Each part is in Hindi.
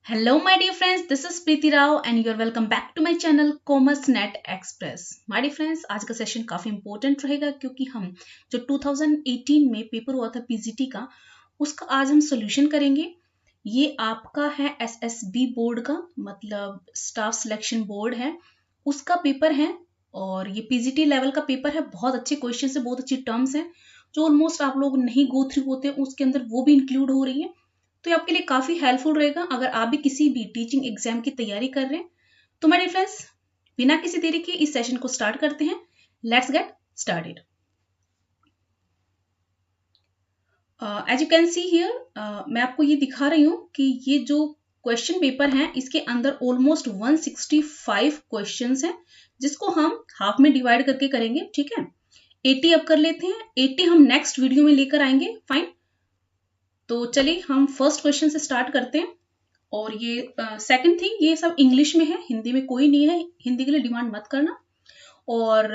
Hello my dear friends, this is Preeti Rao and you're welcome back to my channel Commerce Net Express. My dear friends, आज का सेशन काफी इंपॉर्टेंट रहेगा क्योंकि हम जो 2018 में पेपर हुआ था पीजीटी का उसका आज हम सोल्यूशन करेंगे। ये आपका है एसएसबी बोर्ड का मतलब स्टाफ सिलेक्शन बोर्ड है, उसका पेपर है और ये पीजीटी लेवल का पेपर है। बहुत अच्छे क्वेश्चन है, बहुत अच्छी टर्म्स हैं जो ऑलमोस्ट आप लोग नहीं गो थ्रू होते, उसके अंदर वो भी इंक्लूड हो रही है। तो ये आपके लिए काफी हेल्पफुल रहेगा अगर आप भी किसी भी टीचिंग एग्जाम की तैयारी कर रहे हैं। तो मेरे फ्रेंड्स, बिना किसी देरी के इस सेशन को स्टार्ट करते हैं। Let's get started. As you can see here, मैं आपको ये दिखा रही हूँ कि ये जो क्वेश्चन पेपर है इसके अंदर ऑलमोस्ट 165 क्वेश्चंस हैं जिसको हम हाफ में डिवाइड करके करेंगे। ठीक है, 80 अब कर लेते हैं, 80 हम नेक्स्ट वीडियो में लेकर आएंगे। फाइन, तो चलिए हम फर्स्ट क्वेश्चन से स्टार्ट करते हैं। और ये सेकंड थिंग, ये सब इंग्लिश में है, हिंदी में कोई नहीं है, हिंदी के लिए डिमांड मत करना। और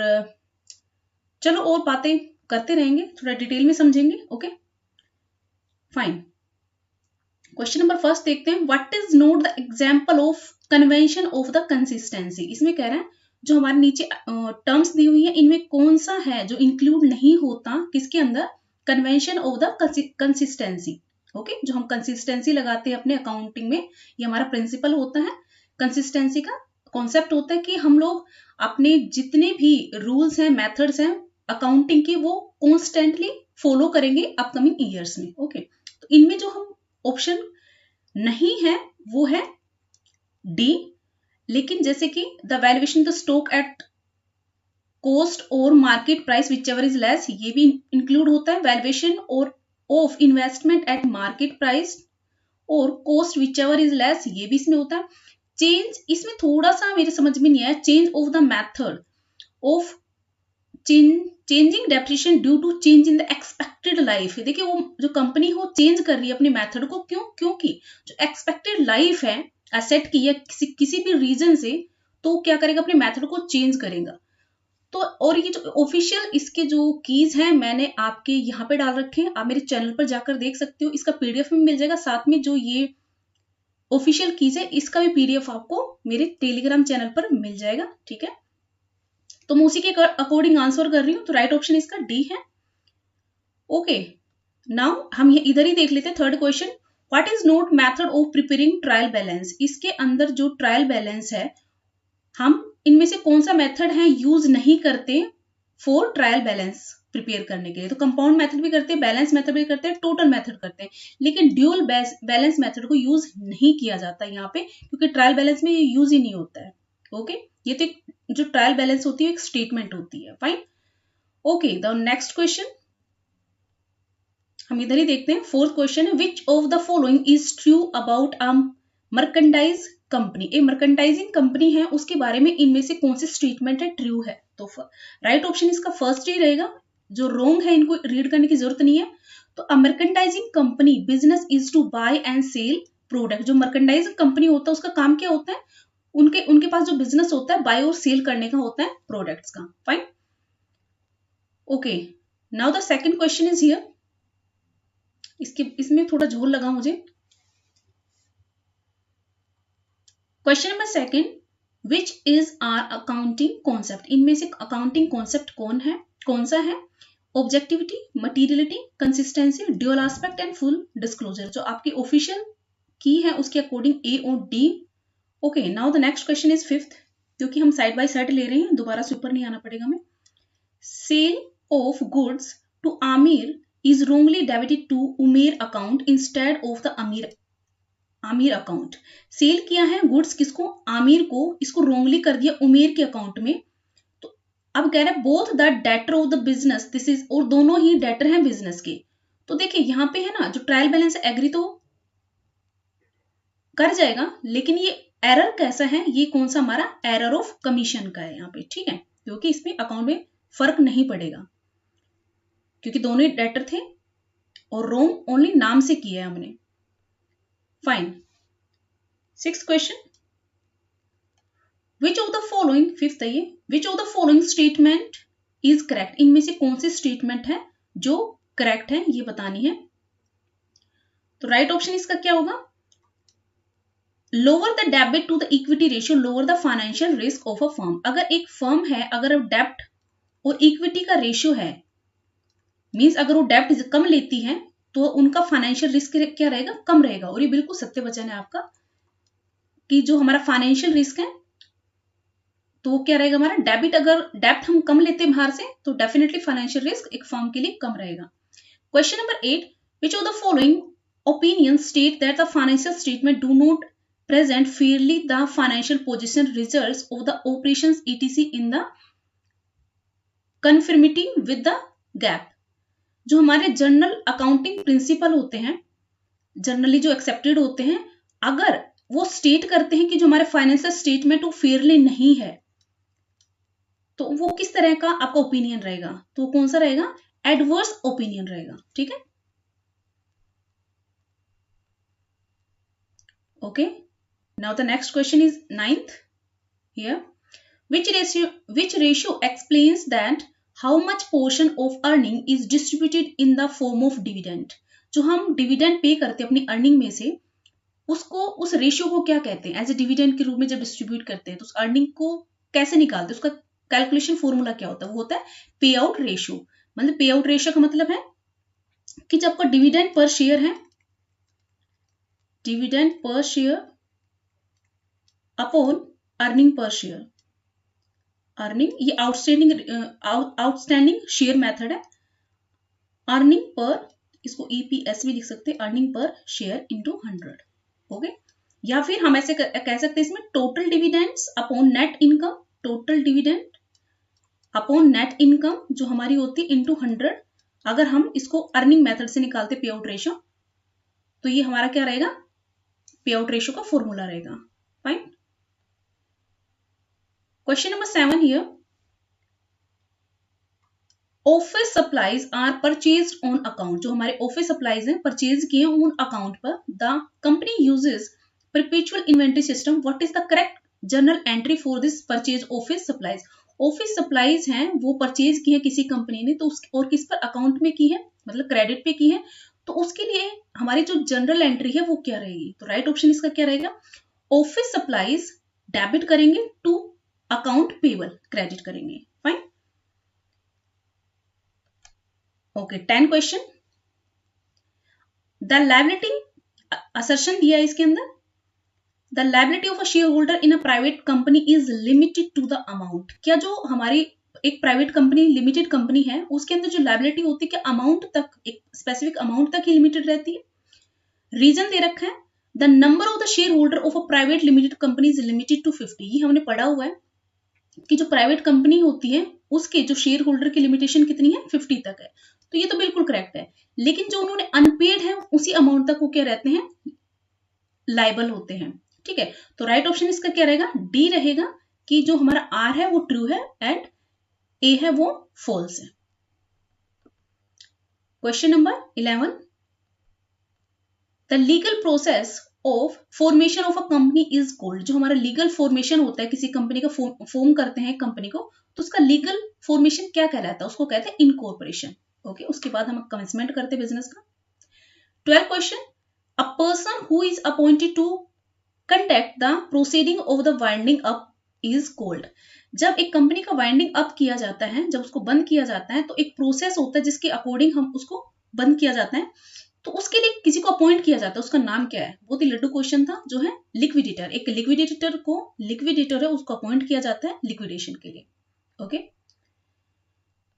चलो और बातें करते रहेंगे, थोड़ा डिटेल में समझेंगे। Okay fine, question number first देखते हैं। What is note the example of convention of the consistency. इसमें कह रहे हैं जो हमारे नीचे टर्म्स दी हुई है इनमें कौन सा है जो इंक्लूड नहीं होता किसके अंदर, convention of the consistency. Okay, जो हम कंसिस्टेंसी लगाते हैं अपने अकाउंटिंग में, ये हमारा प्रिंसिपल होता है। कंसिस्टेंसी का कॉन्सेप्ट होता है कि हम लोग अपने जितने भी रूल्स हैं, मेथड्स हैं अकाउंटिंग के, वो कॉन्स्टेंटली फॉलो करेंगे अपकमिंग ईयर्स में। ओके, तो इनमें जो हम ऑप्शन नहीं है वो है डी। लेकिन जैसे कि the valuation the stock at cost और market price whichever is less, ये भी इंक्लूड होता है। वैल्यूएशन और of investment at market price और cost whichever is less, ये भी इसमें होता है। चेंज, इसमें थोड़ा सा मेरे समझ में नहीं आया, change of the method of changing depreciation due to change in the expected life. देखिए वो जो कंपनी हो चेंज कर रही है अपने मेथड को, क्यों? क्योंकि जो एक्सपेक्टेड लाइफ है एसेट की या किसी भी रीजन से, तो क्या करेगा, अपने मेथड को चेंज करेगा। तो और ये जो ऑफिशियल इसके जो कीज हैं मैंने आपके यहाँ पे डाल रखे हैं, आप मेरे चैनल पर जाकर देख सकते हो, इसका पीडीएफ में मिल जाएगा। साथ में जो ये ऑफिशियल कीज है इसका भी पीडीएफ आपको मेरे टेलीग्राम चैनल पर मिल जाएगा। ठीक है, तो मैं उसी के अकॉर्डिंग आंसर कर रही हूँ, तो राइट ऑप्शन इसका डी है। ओके, नाउ हम ये इधर ही देख लेते हैं third question. What is note method of preparing trial balance. इसके अंदर जो ट्रायल बैलेंस है, हम इनमें से कौन सा मेथड है यूज नहीं करते फॉर ट्रायल बैलेंस प्रिपेयर करने के लिए। तो कंपाउंड मेथड भी करते हैं, बैलेंस मेथड भी करते हैं, टोटल मेथड करते हैं, लेकिन ड्यूअल बैलेंस मेथड को यूज नहीं किया जाता यहाँ पे क्योंकि ट्रायल बैलेंस में ये यूज ही नहीं होता है। ओके, ये तो जो ट्रायल बैलेंस होती है एक स्टेटमेंट होती है। Fine, okay, the next question हम इधर ही देखते हैं। फोर्थ क्वेश्चन है, विच of the following is true about a merchandise company. एक मर्केंडाइजिंग कंपनी है, उसके बारे में इनमें से कौन सी स्टेटमेंट है ट्रू है। तो राइट ऑप्शन इसका फर्स्ट ही रहेगा, जो रॉन्ग है इनको रीड करने की जरूरत नहीं है। तो a merchandising company business is to buy and sell product. जो मर्केंडाइजिंग कंपनी होता है उसका काम क्या होता है, उनके पास जो बिजनेस होता है बाय और सेल करने का होता है प्रोडक्ट्स का। Fine, okay, now the second question is here. इसमें थोड़ा झोल लगा मुझे। Question number second, which is are accounting concept. इनमें से अकाउंटिंग कॉन्सेप्ट कौन सा है। Objectivity, materiality, consistency, dual aspect and full disclosure. जो आपकी ऑफिशियल की है उसके अकॉर्डिंग ए और D. Okay, now the next question is fifth, क्योंकि हम साइड बाय साइड ले रहे हैं, दोबारा से ऊपर नहीं आना पड़ेगा हमें। Sale of goods to Aamir is wrongly debited to Umer account instead of the Aamir account. Sale किया है गुड्स किसको, आमिर को, इसको रोंगली कर दिया उमेर के अकाउंट में। तो अब कह रहा है both the debtor of the business, this is, और दोनों ही डेटर हैं बिजनेस के। तो देखिए यहां पे है ना, जो ट्रायल बैलेंस एग्री तो कर जाएगा, लेकिन ये एरर कैसा है, ये कौन सा हमारा एरर ऑफ कमीशन का है यहाँ पे। ठीक है, क्योंकि इसमें अकाउंट में फर्क नहीं पड़ेगा क्योंकि दोनों ही डेटर थे और रोंग ओनली नाम से किया है हमने। Fine, sixth question, which of the following, fifth है ये, विच of the following statement is correct. इनमें से कौन सी स्टेटमेंट है जो करेक्ट है ये बतानी है। तो राइट ऑप्शन इसका क्या होगा, lower the debit to the equity ratio lower the financial risk of a firm. अगर एक फर्म है, अगर डेब्ट और इक्विटी का रेशियो है, मींस अगर वो डेब्ट कम लेती है तो उनका फाइनेंशियल रिस्क क्या रहेगा, कम रहेगा। और ये बिल्कुल सत्य वचन है आपका कि जो हमारा फाइनेंशियल रिस्क है तो क्या रहेगा हमारा, डेबिट, अगर डेब्ट हम कम लेते हैं बाहर से तो डेफिनेटली फाइनेंशियल रिस्क एक फर्म के लिए कम रहेगा। Question number 8, which of the following opinions state that the financial statement do not present fairly the financial position results of the operations etc in the conformity with the gap। जो हमारे जनरल अकाउंटिंग प्रिंसिपल होते हैं, जनरली जो एक्सेप्टेड होते हैं, अगर वो स्टेट करते हैं कि जो हमारे फाइनेंशियल स्टेटमेंट वो फेयरली नहीं है तो वो किस तरह का आपका ओपिनियन रहेगा, तो कौन सा रहेगा, एडवर्स ओपिनियन रहेगा। ठीक है, okay. Now the next question is 9th here, which ratio explains that how much portion of earning is distributed in the form of dividend। जो हम डिविडेंड पे करते हैं अपनी अर्निंग में से, उसको, उस रेशियो को क्या कहते हैं, एज ए डिविडेंड के रूप में जब डिस्ट्रीब्यूट करते हैं तो उस अर्निंग को कैसे निकालते हैं, उसका कैलकुलेशन फॉर्मूला क्या होता है, वो होता है पे आउट रेशियो। मतलब पे आउट रेशियो का मतलब है कि जब आपका डिविडेंड पर शेयर है, dividend per share upon earning per share, earning ये आउटस्टैंडिंग शेयर मेथड है, अर्निंग पर, इसको ईपीएस भी लिख सकते हैं, earning per share into 100। Okay, या फिर हम ऐसे कह सकते हैं इसमें total dividends upon net income, total dividend upon net income जो हमारी होती है इनटू 100। अगर हम इसको अर्निंग मेथड से निकालते पे आउट रेशियो तो ये हमारा क्या रहेगा, पे आउट रेशियो का फॉर्मूला रहेगा। Fine. Question number 7 here, office supplies are purchased on account. जो हमारे ऑफिस सप्लाईज हैं परचेज किए ऑन अकाउंट पर, the company uses perpetual inventory system, what is the correct journal entry for this purchase office supplies. Office supplies हैं वो परचेज की है किसी कंपनी ने, तो उस और किस पर, अकाउंट में की है, मतलब क्रेडिट पे की है, तो उसके लिए हमारी जो जनरल एंट्री है वो क्या रहेगी, तो राइट ऑप्शन इसका क्या रहेगा, ऑफिस सप्लाईज डेबिट करेंगे टू अकाउंट पेबल क्रेडिट करेंगे। Fine, okay. 10 question, the liability assertion दिया है इसके अंदर, the liability of a shareholder in a private company is limited to the amount. क्या जो हमारी एक प्राइवेट कंपनी, लिमिटेड कंपनी है, उसके अंदर जो लायबिलिटी होती है क्या अमाउंट तक, एक स्पेसिफिक अमाउंट तक ही लिमिटेड रहती है। रीजन दे रखा है, the number of the shareholder of a private limited company is limited to 50। ये हमने पढ़ा हुआ है कि जो प्राइवेट कंपनी होती है उसके जो शेयर होल्डर की लिमिटेशन कितनी है, 50 तक है, तो ये तो बिल्कुल करेक्ट है। लेकिन जो उन्होंने अनपेड है उसी अमाउंट तक वो क्या रहते हैं, लाइबल होते हैं। ठीक है, तो राइट ऑप्शन इसका क्या रहेगा, डी रहेगा कि जो हमारा आर है वो ट्रू है एंड ए है वो फॉल्स है। Question number 11, the legal process of formation of a company is called. जो हमारा लीगल फॉर्मेशन होता है किसी कंपनी का, फॉर्म करते हैं कंपनी को, तो उसका लीगल फॉर्मेशन क्या कहलाता है, उसको कहते हैं इनकॉर्पोरेशन। ओके, उसके बाद हम कमेंसमेंट करते हैं बिजनेस का। 12 question, a person who is appointed to conduct the proceeding of the winding up is called. जब एक कंपनी का वाइंडिंग अप किया जाता है, जब उसको बंद किया जाता है, तो एक प्रोसेस होता है जिसके अकॉर्डिंग हम उसको बंद किया जाता है, तो उसके लिए किसी को अपॉइंट किया जाता है, उसका नाम क्या है। बहुत ही लड्डू क्वेश्चन था, जो है लिक्विडेटर। एक लिक्विडेटर को, लिक्विडेटर है उसको अपॉइंट किया जाता है लिक्विडेशन के लिए। Okay,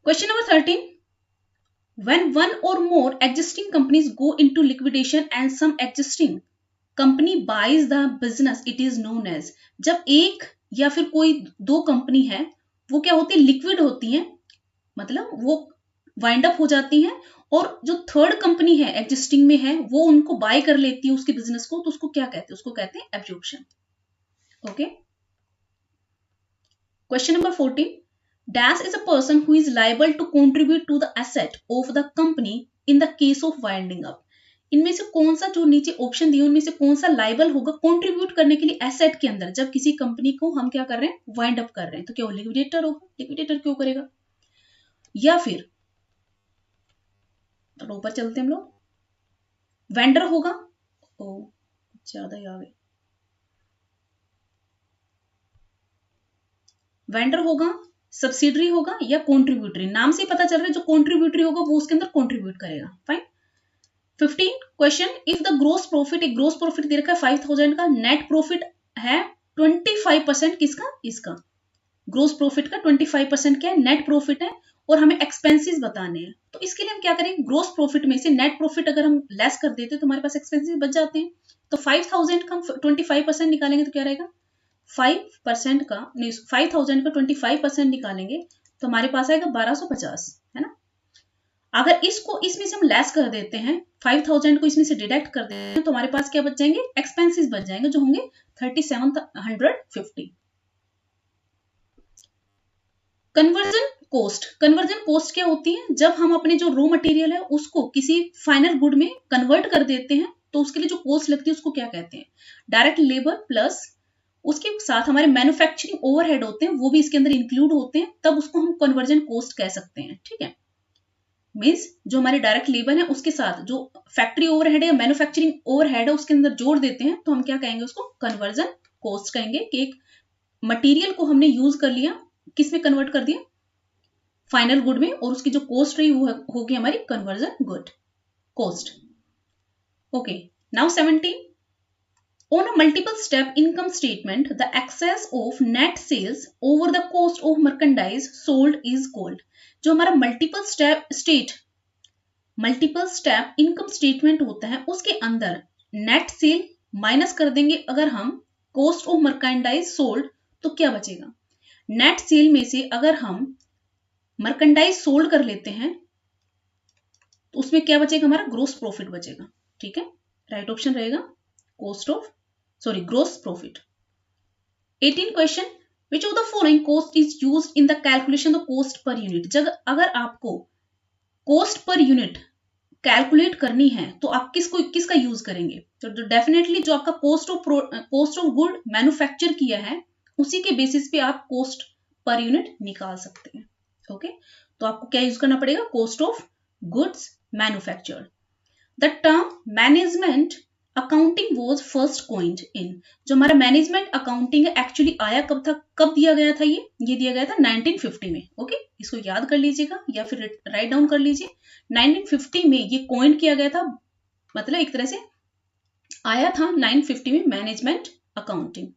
question number 13, when one or more existing companies go into liquidation and some existing company buys the business, it is known as। जब एक या फिर कोई दो कंपनी है वो क्या होती है, लिक्विड होती है, मतलब वो वाइंड अप हो जाती है, और जो थर्ड कंपनी है एग्जिस्टिंग में है वो उनको बाय कर लेती है उसके बिजनेस को, तो उसको क्या कहते हैं, उसको कहते हैं absorption. Okay, question number 14, dash is a person who is liable to contribute to the asset of the company in the case of winding up. इनमें से कौन सा, जो नीचे ऑप्शन दिए उनमें से कौन सा लायबल होगा कंट्रीब्यूट करने के लिए एसेट के अंदर, जब किसी कंपनी को हम क्या कर रहे हैं, वाइंड अप कर रहे हैं, तो क्या वो लिक्विडेटर होगा, लिक्विडेटर क्यों करेगा, या फिर तो ऊपर चलते हैं हम लोग, वेंडर होगा। ओ ज्यादा ही आ गए, वेंडर होगा, सब्सिडरी होगा या कॉन्ट्रीब्यूटरी। नाम से पता चल रहा है जो कॉन्ट्रीब्यूटरी होगा वो उसके अंदर कॉन्ट्रीब्यूट करेगा। Fine. 15 question, if the gross profit, एक ग्रोस प्रॉफिट दे रखा है 5000 का, नेट प्रॉफिट है 25% किसका, इसका। ग्रोस प्रॉफिट का 25% क्या है, नेट प्रॉफिट है, और हमें एक्सपेंसेस बताने हैं। तो इसके लिए हम क्या करेंगे, ग्रोस प्रॉफिट में से नेट प्रॉफिट अगर हम लेस कर देते तो हमारे पास एक्सपेंसेस बच जाते हैं। तो 5000 का हम 25% निकालेंगे तो क्या रहेगा, 5% का नहीं, 5000 का 25% निकालेंगे तो हमारे पास आएगा 1250, है ना। अगर इसको इसमें से हम लेस कर देते हैं, 5000 को इसमें से डिडक्ट कर देते हैं तो हमारे पास क्या बच जाएंगे, एक्सपेंसेस बच जाएंगे जो होंगे 3750। कन्वर्जन कॉस्ट, कन्वर्जन कॉस्ट क्या होती है, जब हम अपने जो रॉ मटेरियल है उसको किसी फाइनल गुड में कन्वर्ट कर देते हैं तो उसके लिए जो कॉस्ट लगती है उसको क्या कहते हैं, डायरेक्ट लेबर प्लस उसके साथ हमारे मैन्युफैक्चरिंग ओवरहेड होते हैं वो भी इसके अंदर इंक्लूड होते हैं, तब उसको हम कन्वर्जन कॉस्ट कह सकते हैं। ठीक है, मीन्स जो हमारे डायरेक्ट लेबर है उसके साथ जो फैक्ट्री ओवरहेड है या मैन्युफैक्चरिंग ओवरहेड है उसके अंदर जोड़ देते हैं तो हम क्या कहेंगे, उसको कन्वर्जन कॉस्ट कहेंगे। कि एक मटेरियल को हमने यूज कर लिया, किस में कन्वर्ट कर दिया, फाइनल गुड में, और उसकी जो कॉस्ट रही वो होगी हमारी conversion good cost. Okay, now 17, on a multiple step income statement the excess of net sales over the cost of merchandise sold is called। जो हमारा मल्टीपल स्टेप इनकम स्टेटमेंट होता है उसके अंदर नेट सेल माइनस कर देंगे अगर हम कॉस्ट ऑफ मर्केंडाइज सोल्ड, तो क्या बचेगा, नेट सेल में से अगर हम मर्केंडाइज सोल्ड कर लेते हैं तो उसमें क्या बचेगा, हमारा ग्रोस प्रॉफिट बचेगा। ठीक है, राइट ऑप्शन रहेगा gross profit. 18 question, which of the following cost is used in the calculation the cost per unit. जब अगर आपको कॉस्ट पर यूनिट कैलकुलेट करनी है तो आप किसका यूज करेंगे, तो डेफिनेटली जो आपका कॉस्ट ऑफ गुड मैन्युफैक्चर किया है उसी के बेसिस पे आप कॉस्ट पर यूनिट निकाल सकते हैं। ओके, तो आपको क्या यूज करना पड़ेगा, cost of goods manufactured. The term management accounting was first coined in, जो हमारा मैनेजमेंट अकाउंटिंग एक्चुअली आया कब था, कब दिया गया था, ये दिया गया था 1950 में। ओके, इसको याद कर लीजिएगा या फिर राइट डाउन कर लीजिए। 1950 में ये कॉइन किया गया था, मतलब एक तरह से आया था 950 में management accounting.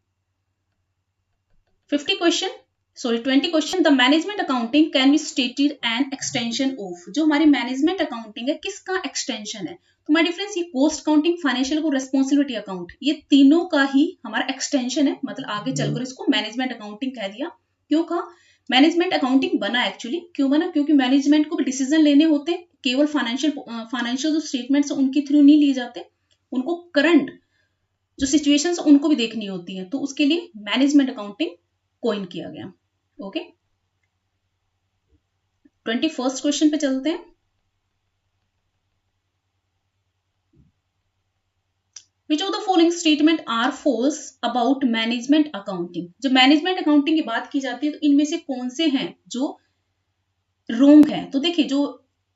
20 question, the management accounting can be stated an extension of. जो हमारी मैनेजमेंट अकाउंटिंग है किसका एक्सटेंशन है, तो माय डिफरेंस, ये कॉस्ट अकाउंटिंग, फाइनेंशियल को रिस्पॉन्सिबिलिटी अकाउंट, ये तीनों का ही हमारा एक्सटेंशन है। मतलब आगे चलकर इसको मैनेजमेंट अकाउंटिंग कह दिया। क्यों कहा मैनेजमेंट अकाउंटिंग बना, एक्चुअली क्यों बना, क्योंकि मैनेजमेंट को भी डिसीजन लेने होते हैं, केवल फाइनेंशियल जो स्टेटमेंट्स उनके थ्रू नहीं लिए जाते, उनको करंट जो सिचुएशंस उनको भी देखनी होती है, तो उसके लिए मैनेजमेंट अकाउंटिंग कॉइन किया गया। ओके, 21st क्वेश्चन पे चलते हैं। Which of the following statement are false about management accounting. जब मैनेजमेंट अकाउंटिंग की बात की जाती है तो इनमें से कौन से हैं जो रोंग है, तो देखिए जो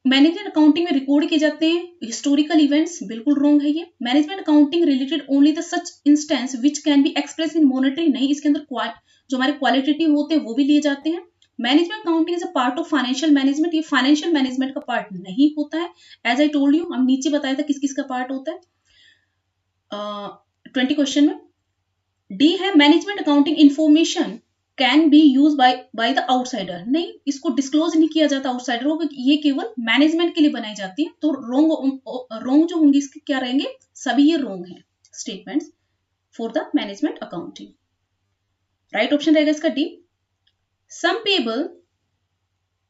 मैनेजमेंट अकाउंटिंग में रिकॉर्ड किए जाते हैं हिस्टोरिकल इवेंट्स, बिल्कुल रोंग है ये। Management accounting related only the such instance which can be express in monetary, नहीं, इसके अंदर जो हमारे क्वालिटेटिव होते हैं वो भी लिए जाते हैं। Management accounting is a part of financial management, ये फाइनेंशियल मैनेजमेंट का पार्ट नहीं होता है। एज आई टोल्ड यू, हम नीचे बताया था किस किस का पार्ट होता है। 20 क्वेश्चन में डी है, management accounting information can be use by the outsider, नहीं, इसको डिस्क्लोज नहीं किया जाता आउटसाइडर को, ये केवल मैनेजमेंट के लिए बनाई जाती है। तो रोंग जो होंगे इसके क्या रहेंगे, सभी ये रोंग है statements for the management accounting. Right option रहेगा इसका D. Sum payable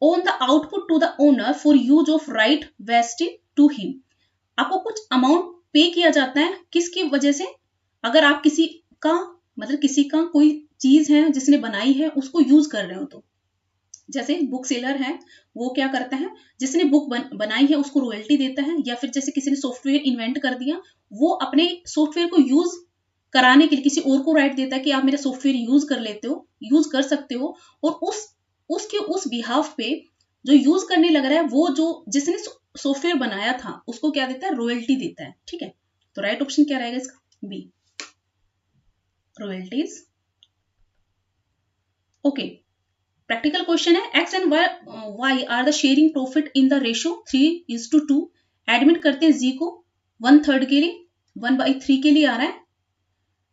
on the output to the owner for use of right vested to him, आपको कुछ अमाउंट पे किया जाता है किसकी वजह से, अगर आप किसी का कोई चीज है जिसने बनाई है उसको यूज कर रहे हो, तो जैसे बुक सेलर है वो क्या करता है, जिसने बुक बनाई है उसको रॉयल्टी देता है, या फिर जैसे किसी ने सॉफ्टवेयर इन्वेंट कर दिया वो अपने सॉफ्टवेयर को यूज कराने के लिए किसी और को राइट देता है कि आप मेरा सॉफ्टवेयर यूज कर सकते हो, और उस बिहाफ पे जो यूज करने लग रहा है वो जो जिसने सॉफ्टवेयर बनाया था उसको क्या देता है, रॉयल्टी देता है। ठीक है, तो राइट ऑप्शन क्या रहेगा इसका, B, royalties. Okay, practical question है, X and Y are the sharing profit in the ratio 3:2। Admit करते हैं जी को 1/3 के लिए, 1/3 के लिए आ रहा है।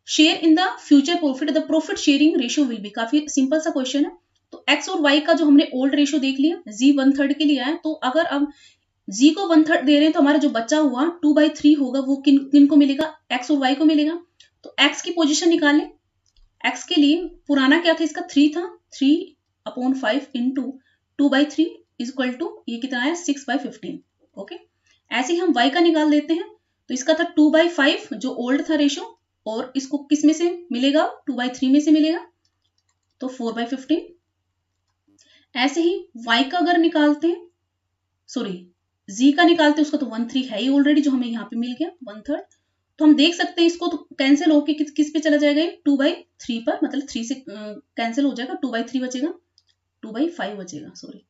Share in the future profit, the profit sharing ratio will be, काफी सिंपल सा क्वेश्चन है। तो एक्स और वाई का जो हमने ओल्ड रेशियो देख लिया, जी 1/3 के लिए आया, तो अगर अब जी को 1/3 दे रहे हैं तो हमारा जो बचा हुआ 2/3 होगा वो किन को मिलेगा, एक्स और वाई को मिलेगा। तो एक्स की पोजीशन निकाल लें। एक्स के लिए पुराना क्या था, इसका 3 था, 3/5 इंटू 2/3 इज इक्वल टू, ये कितना है 6/15। ओके, ऐसे ही हम y का निकाल देते हैं। तो इसका था 2/5 जो ओल्ड था रेशो, और इसको किस में से मिलेगा, 2/3 में से मिलेगा, तो 4/15। ऐसे ही y का अगर निकालते हैं, सॉरी z का निकालते हैं, उसका तो 1/3 है ही ऑलरेडी जो हमें यहाँ पे मिल गया 1/3। तो हम देख सकते हैं इसको, तो कैंसिल होके किस पे चला जाएगा, 2/3 पर, मतलब 3 से कैंसिल हो जाएगा, 2/3 बचेगा, 2/5 बचेगा, सॉरी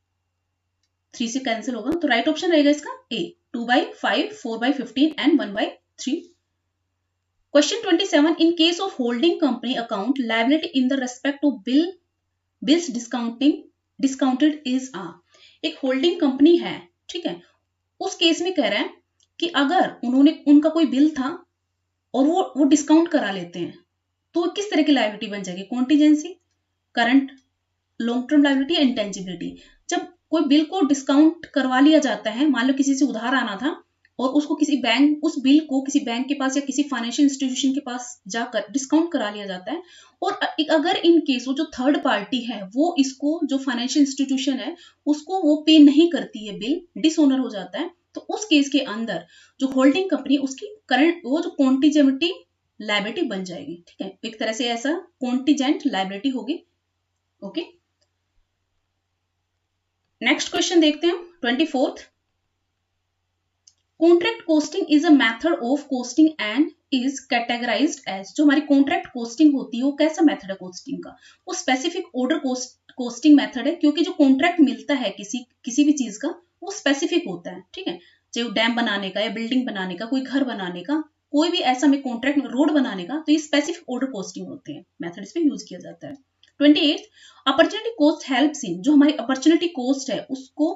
3 से कैंसिल होगा। तो राइट ऑप्शन रहेगा इसका A, 2/5, 4/15 and 1/3। Question 27, in case of holding company account liability in the respect of bills discounted is आ। एक होल्डिंग कंपनी है, ठीक है, उस केस में कह रहा है कि अगर उनका कोई बिल था और वो डिस्काउंट करा लेते हैं, तो किस तरह की लायबिलिटी बन जाएगी, contingency, current, long term liability या इंटेंजिबिलिटी। जब कोई बिल को डिस्काउंट करवा लिया जाता है, मान लो किसी से उधार आना था और उसको किसी बैंक, उस बिल को किसी बैंक के पास या किसी फाइनेंशियल इंस्टीट्यूशन के पास जाकर डिस्काउंट करा लिया जाता है, और अगर इन केस वो जो थर्ड पार्टी है वो इसको, जो फाइनेंशियल इंस्टीट्यूशन है उसको वो पे नहीं करती है, बिल डिसऑनर हो जाता है, तो उस केस के अंदर जो होल्डिंग कंपनी, उसकी करंट, वो जो कॉन्टीजेंटी लायबिलिटी बन जाएगी, ठीक है, एक तरह से ऐसा कॉन्टीजेंट लायबिलिटी होगी। ओके, नेक्स्ट क्वेश्चन देखते हैं 24th। Contract costing is a method of costing and is categorised as, जो हमारी कॉन्ट्रैक्ट कॉस्टिंग होती है वो कैसा मेथड है कॉस्टिंग का, वो स्पेसिफिक ऑर्डर कॉस्टिंग मेथड है, क्योंकि जो कॉन्ट्रैक्ट मिलता है किसी भी चीज का वो स्पेसिफिक होता है, ठीक है, चाहे डैम बनाने का या बिल्डिंग बनाने का, कोई घर बनाने का, कोई भी ऐसा में कॉन्ट्रैक्ट, रोड बनाने का, तो ये स्पेसिफिक ऑर्डर कॉस्टिंग होते हैं, मेथड इसमें यूज किया जाता है। 28, अपॉर्चुनिटी कॉस्ट हेल्प्स इन, जो हमारी अपॉर्चुनिटी कॉस्ट है उसको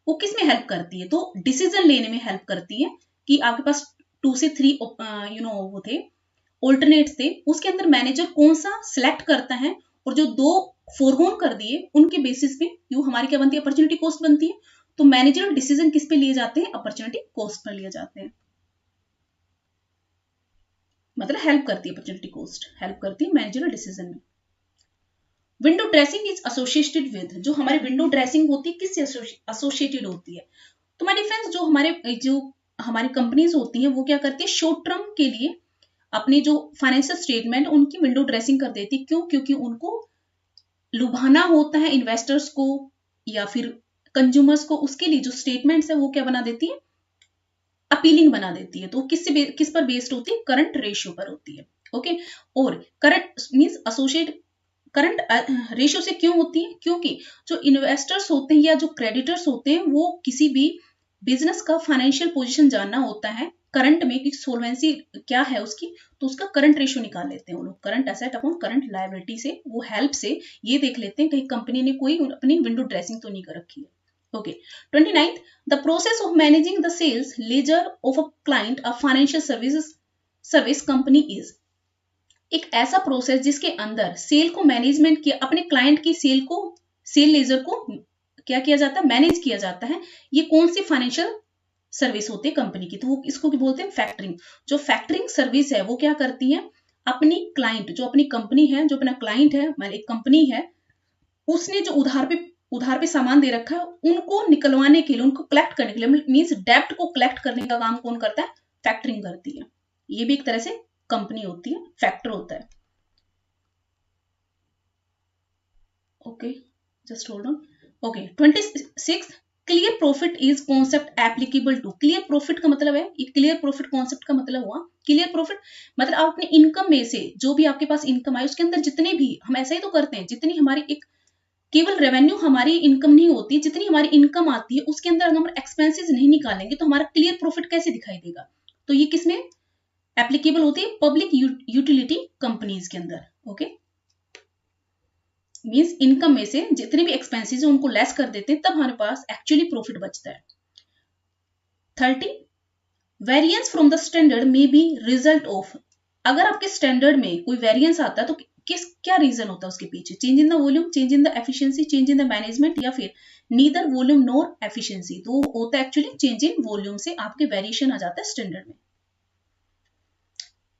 वो किस में हेल्प करती है, तो डिसीजन लेने में हेल्प करती है, कि आपके पास 2 से 3 वो थे, ऑल्टरनेट्स थे, उसके अंदर मैनेजर कौन सा सिलेक्ट करता है, और जो 2 फोरगोन कर दिए उनके बेसिस पे यू हमारी क्या बनती है, अपॉर्चुनिटी कॉस्ट बनती है। तो मैनेजर डिसीजन किस पे लिए जाते हैं, अपॉर्चुनिटी कॉस्ट पर लिए जाते हैं, मतलब हेल्प करती है, अपॉर्चुनिटी कॉस्ट हेल्प करती है मैनेजर डिसीजन में। Window dressing is associated with, जो हमारी विंडो ड्रेसिंग होती है किससे एसोसिएटेड होती है, तो माय डिफरेंस, जो हमारी कंपनीज होती हैं वो क्या करती है, शॉर्ट टर्म के लिए अपनी जो फाइनेंशियल स्टेटमेंट उनकी विंडो ड्रेसिंग कर देती है, क्यों, क्योंकि उनको लुभाना होता है इन्वेस्टर्स को या फिर कंज्यूमर्स को, उसके लिए जो स्टेटमेंट्स है वो क्या बना देती है, अपीलिंग बना देती है। तो किस पर बेस्ड होती है, करंट रेशियो पर होती है। ओके, और current means associate, current ratio से क्यों होती है, क्योंकि जो इन्वेस्टर्स होते हैं या जो क्रेडिटर्स होते हैं वो किसी भी बिजनेस का फाइनेंशियल पोजीशन जानना होता है, करंट में कि सोल्वेंसी क्या है उसकी, तो उसका करंट रेशियो निकाल लेते हैं वो लोग, current asset upon current liability से, वो हेल्प से ये देख लेते हैं कहीं कंपनी ने कोई अपनी विंडो ड्रेसिंग तो नहीं कर रखी है। Okay, 29, the process of managing the sales ledger of a client a financial service company is, एक ऐसा प्रोसेस जिसके अंदर सेल को मैनेजमेंट किया, अपने क्लाइंट की सेल लेजर को क्या किया जाता है, मैनेज किया जाता है, ये कौन सी फाइनेंशियल सर्विस होती है कंपनी की, तो वो इसको बोलते हैं फैक्टरिंग। जो फैक्टरिंग सर्विस है वो क्या करती है, अपनी क्लाइंट, जो अपनी कंपनी है, जो अपना क्लाइंट है, मान एक कंपनी है, उसने जो उधार पे सामान दे रखा है उनको निकलवाने के लिए, उनको कलेक्ट करने के लिए, मींस डेब्ट को कलेक्ट करने का काम कौन करता है, फैक्टरिंग करती है। ये भी एक तरह से कंपनी होती है, फैक्टर होता है। Okay, just hold on. Okay, 26, clear profit is concept applicable to, clear profit का मतलब है, ये क्लियर प्रॉफिट कॉन्सेप्ट का मतलब हुआ, क्लियर प्रॉफिट मतलब आप अपनी इनकम में से जो भी आपके पास इनकम आए उसके अंदर जितने भी, हम ऐसा ही तो करते हैं, जितनी हमारी एक केवल रेवेन्यू हमारी इनकम नहीं होती, जितनी हमारी इनकम आती है उसके अंदर अगर हम एक्सपेंसेस नहीं निकालेंगे तो हमारा क्लियर प्रॉफिट कैसे दिखाई देगा, तो ये किसमें एप्लीकेबल होती है, पब्लिक यूटिलिटी कंपनीज के अंदर। ओके, मीन्स इनकम में से जितने भी एक्सपेंसेस है उनको लेस कर देते हैं, तब हमारे पास एक्चुअली प्रॉफिट बचता है। 30 वेरिएंस फ्रॉम द स्टैंडर्ड में बी रिजल्ट ऑफ, अगर आपके स्टैंडर्ड में कोई वेरिएंस आता है तो क्या रीजन होता है उसके पीछे? Change in the volume, change in the efficiency, change in the management, या फिर नीदर वॉल्यूम नॉर एफिशिएंसी। तो होता है एक्चुअली चेंज इन वॉल्यूम से आपके वेरिएशन आ जाता है स्टैंडर्ड में।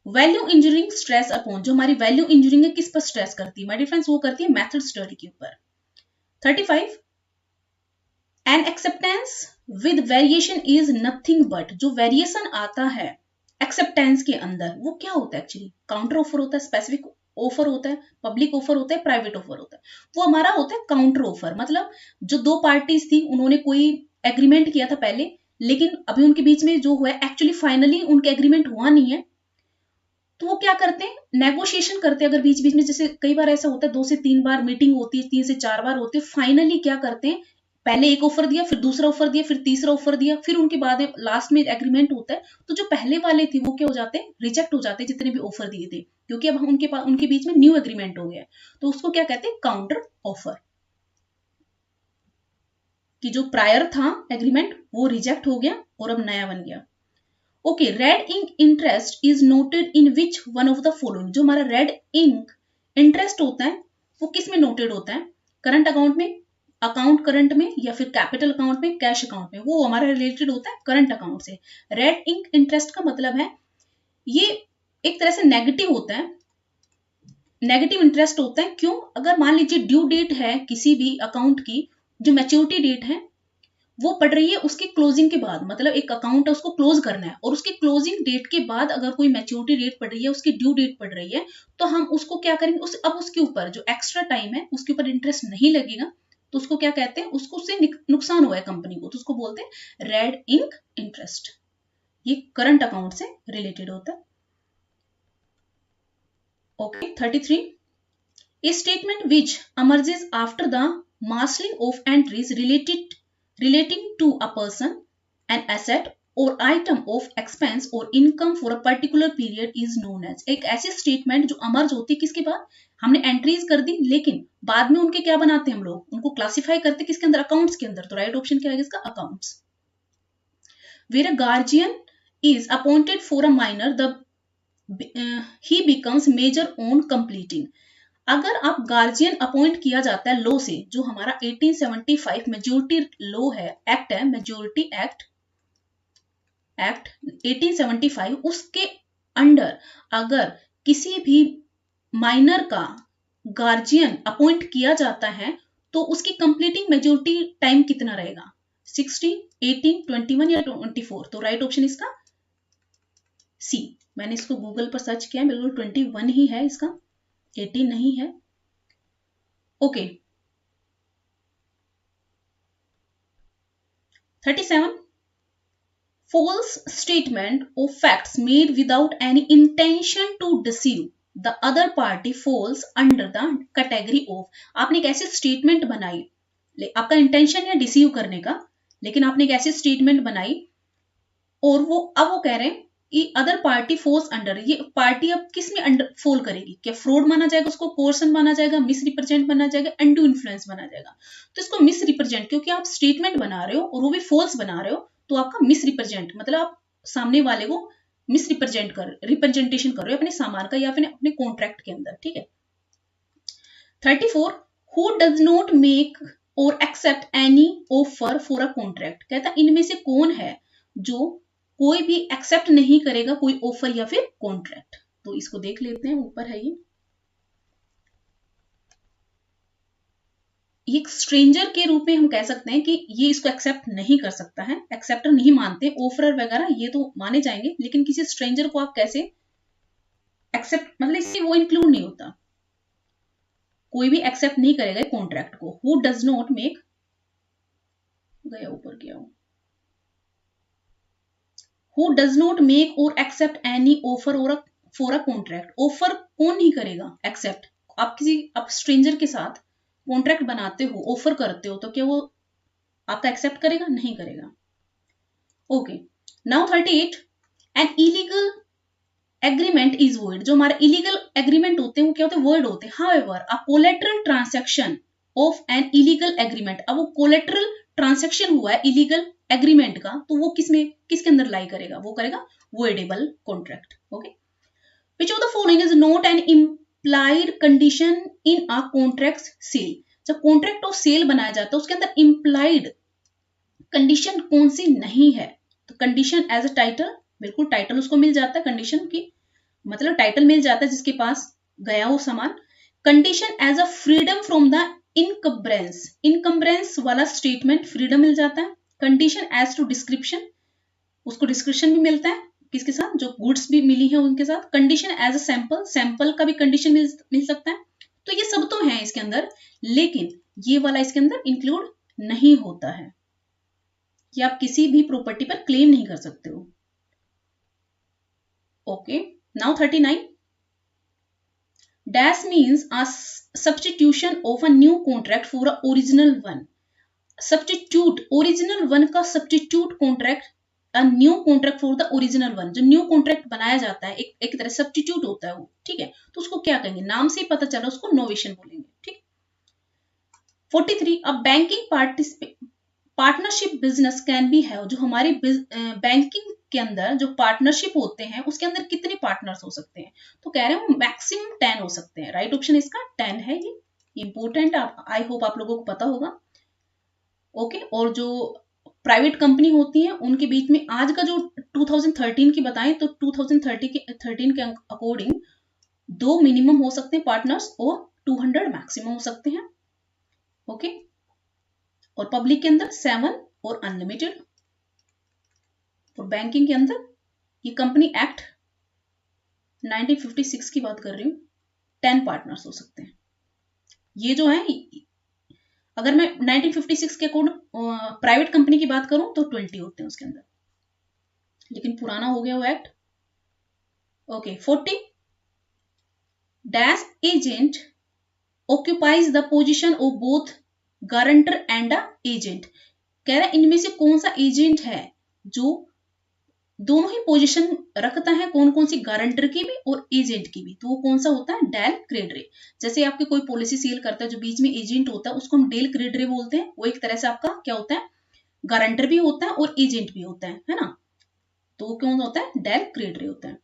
वैल्यू इंजीनियरिंग स्ट्रेस अपॉन, जो हमारी वैल्यू इंजीनियरिंग है किस पर स्ट्रेस करती है? माय डियर फ्रेंड्स, वो करती है मेथड स्टडी के ऊपर। 35 N acceptance with variation is nothing but, जो वेरिएशन आता है एक्सेप्टेंस के अंदर वो क्या होता है? एक्चुअली काउंटर ऑफर होता है, स्पेसिफिक ऑफर होता है, पब्लिक ऑफर होता है, प्राइवेट ऑफर होता है। वो हमारा होता है काउंटर ऑफर, मतलब जो दो पार्टीज थी उन्होंने कोई एग्रीमेंट किया था पहले, लेकिन अभी उनके बीच में जो हुआ है एक्चुअली फाइनली उनका एग्रीमेंट हुआ नहीं है, तो वो क्या करते हैं? नेगोशिएशन करते हैं। अगर बीच बीच में, जैसे कई बार ऐसा होता है 2 से 3 बार मीटिंग होती है, 3 से 4 बार होती है, फाइनली क्या करते हैं? पहले एक ऑफर दिया, फिर दूसरा ऑफर दिया, फिर तीसरा ऑफर दिया, फिर उनके बाद लास्ट में एग्रीमेंट होता है। तो जो पहले वाले थे वो क्या हो जाते हैं? रिजेक्ट हो जाते हैं, जितने भी ऑफर दिए थे, क्योंकि अब उनके बीच में न्यू एग्रीमेंट हो गया। तो उसको क्या कहते हैं? काउंटर ऑफर, कि जो प्रायर था एग्रीमेंट वो रिजेक्ट हो गया और अब नया बन गया। Okay, red ink interest is noted in which one of the following, जो हमारा रेड इंक इंटरेस्ट होता है वो किस में नोटेड होता है? करंट अकाउंट में, अकाउंट करंट में, या फिर कैपिटल अकाउंट में, कैश अकाउंट में? वो हमारा रिलेटेड होता है करंट अकाउंट से। रेड इंक इंटरेस्ट का मतलब है ये एक तरह से नेगेटिव होता है, नेगेटिव इंटरेस्ट होता है। क्यों? अगर मान लीजिए ड्यू डेट है किसी भी अकाउंट की, जो मैच्योरिटी डेट है वो पड़ रही है उसके क्लोजिंग के बाद, मतलब एक अकाउंट है उसको क्लोज करना है और उसके क्लोजिंग डेट के बाद अगर कोई मैच्योरिटी डेट पड़ रही है, उसकी ड्यू डेट पड़ रही है, तो हम उसको क्या करेंगे? अब उसके ऊपर जो एक्स्ट्रा टाइम है उसके ऊपर इंटरेस्ट नहीं लगेगा, तो उसको क्या कहते हैं? उससे नुकसान हुआ है कंपनी को, तो उसको बोलते हैं रेड इंक इंटरेस्ट। ये करंट अकाउंट से रिलेटेड होता है। Okay, 33 A statement which emerges after the marshalling of entries relating to a person, an asset or item of expense or income for a particular period is known as, एक ऐसी स्टेटमेंट जो अमर्ज होती है किसके बाद? हमने एंट्रीज कर दी, लेकिन बाद में उनके क्या बनाते हैं हम लोग? उनको क्लासिफाई करते किसके अंदर? अकाउंट्स के अंदर। तो राइट ऑप्शन क्या है इसका? Accounts. Where a guardian is appointed for a minor, he becomes major on completing, अगर आप गार्जियन अपॉइंट किया जाता है लॉ से, जो हमारा 1875 मेजोरिटी लॉ है, एक्ट है, मेजोरिटी एक्ट 1875, उसके अंडर अगर किसी भी माइनर का गार्जियन अपॉइंट किया जाता है तो उसकी कंप्लीटिंग मेजोरिटी टाइम कितना रहेगा? 16, 18, 21 या 24? तो राइट ऑप्शन इसका सी। मैंने इसको गूगल पर सर्च किया, बिल्कुल 21 ही है इसका, 18 नहीं है। Okay, 37 false statement of facts made without any intention to deceive the other party falls under the category of, आपने एक ऐसी स्टेटमेंट बनाई, आपका इंटेंशन है डिसीव करने का, लेकिन आपने एक ऐसी स्टेटमेंट बनाई और वो कह रहे हैं अदर पार्टी फोर्स अंडर, ये पार्टी अब किस में अंडर फॉल करेगी? क्या फ्रॉड माना जाएगा, उसको कोर्सन माना जाएगा, मिस रिप्रेजेंट माना जाएगा, अनडू इन्फ्लुएंस माना जाएगा? तो इसको मिस रिप्रेजेंट, क्योंकि आप स्टेटमेंट बना रहे हो और वो भी फॉल्स बना रहे हो, तो आपका मिस रिप्रेजेंट मतलब आप सामने वाले को मिस रिप्रेजेंटेशन कर रहे हो अपने सामान का या फिर अपने कॉन्ट्रैक्ट के अंदर। ठीक है। 34 हु डज नॉट मेक और accept any offer for a contract, कहता इनमें से कौन है जो कोई भी एक्सेप्ट नहीं करेगा कोई ऑफर या फिर कॉन्ट्रैक्ट? तो इसको देख लेते हैं, ऊपर है ये एक स्ट्रेंजर के रूप में हम कह सकते हैं कि ये इसको एक्सेप्ट नहीं कर सकता है, एक्सेप्टर नहीं मानते, ऑफर वगैरह ये तो माने जाएंगे, लेकिन किसी स्ट्रेंजर को आप कैसे एक्सेप्ट, मतलब इससे वो इंक्लूड नहीं होता, कोई भी एक्सेप्ट नहीं करेगा कॉन्ट्रैक्ट को। हु डज नॉट मेक, गया ऊपर गया, हु डज नॉट मेक और एक्सेप्ट एनी ऑफर और फॉर अ कॉन्ट्रैक्ट, ऑफर कौन नहीं करेगा एक्सेप्ट? आप स्ट्रेंजर के साथ कॉन्ट्रैक्ट बनाते हो, ऑफर करते हो, तो क्या वो आपका एक्सेप्ट करेगा? नहीं करेगा। Okay, now 38 an illegal agreement is void, जो हमारे इलीगल एग्रीमेंट होते हैं वो क्या होते हैं, वॉइड होते हैं। However a collateral transaction of an illegal agreement, अब वो कोलेटरल ट्रांजैक्शन हुआ है इलीगल एग्रीमेंट का, तो वो किसके अंदर लाई करेगा, वो करेगा voidable contract. Okay, which of the following is not an implied condition in a contract sale, जब कॉन्ट्रैक्ट ऑफ सेल बनाया जाता है उसके अंदर इम्प्लाइड कंडीशन कौन सी नहीं है, तो कंडीशन एज अ टाइटल, बिल्कुल टाइटल उसको मिल जाता है, कंडीशन की मतलब टाइटल मिल जाता है जिसके पास गया हो सामान। Condition as a freedom from the incumbrance, incumbrance वाला स्टेटमेंट फ्रीडम मिल जाता है। कंडीशन एज टू डिस्क्रिप्शन, उसको डिस्क्रिप्शन भी मिलता है किसके साथ, जो गुड्स भी मिली है उनके साथ। Condition as a sample, sample का भी कंडीशन मिल सकता है। तो ये सब तो है इसके अंदर, लेकिन ये वाला इसके अंदर इंक्लूड नहीं होता है, कि आप किसी भी प्रॉपर्टी पर क्लेम नहीं कर सकते हो। Okay, now 39, dash means a substitution of a new contract for a original one. Substitute, original one का substitute contract, a new contract for the original one, जो न्यू कॉन्ट्रैक्ट बनाया जाता है एक तरह सब्स्टिट्यूट होता है वो, ठीक है, तो उसको क्या कहेंगे, नाम से ही पता चला उसको नोवेशन बोलेंगे। ठीक, 43, a banking partnership business can be है, जो हमारी बैंकिंग के अंदर जो पार्टनरशिप होते हैं उसके अंदर कितने पार्टनर्स हो सकते हैं, तो कह रहे हैं मैक्सिमम 10 हो सकते हैं। राइट ऑप्शन इसका 10 है, ये इंपोर्टेंट, आई होप आप लोगों को पता होगा। ओके, और जो प्राइवेट कंपनी होती है उनके बीच में आज का जो 2013 की बताएं तो 2013 के अकॉर्डिंग 2 मिनिमम हो सकते हैं पार्टनर्स और 200 मैक्सिमम हो सकते हैं। ओके, और पब्लिक के अंदर 7 और अनलिमिटेड। और बैंकिंग के अंदर ये कंपनी एक्ट 1956 की बात कर रही हूं, 10 पार्टनर्स हो सकते हैं। ये जो है, अगर मैं 1956 के अकॉर्डिंग प्राइवेट कंपनी की बात करूं तो 20 होते हैं उसके अंदर, लेकिन पुराना हो गया वो act. Okay, 40, dash agent occupies the position of both guarantor and a agent, कह रहा है इनमें से कौन सा एजेंट है जो दोनों ही पोजीशन रखता है, कौन कौन सी, गारंटर की भी और एजेंट की भी, तो वो कौन सा होता है, डेल क्रेडरे। जैसे आपकी कोई पॉलिसी सेल करता है जो बीच में एजेंट होता है उसको हम डेल क्रेडरे बोलते हैं, वो एक तरह से आपका क्या होता है, गारंटर भी होता है और एजेंट भी होता है ना, तो वो कौन होता है, डेल क्रेडरे होता है।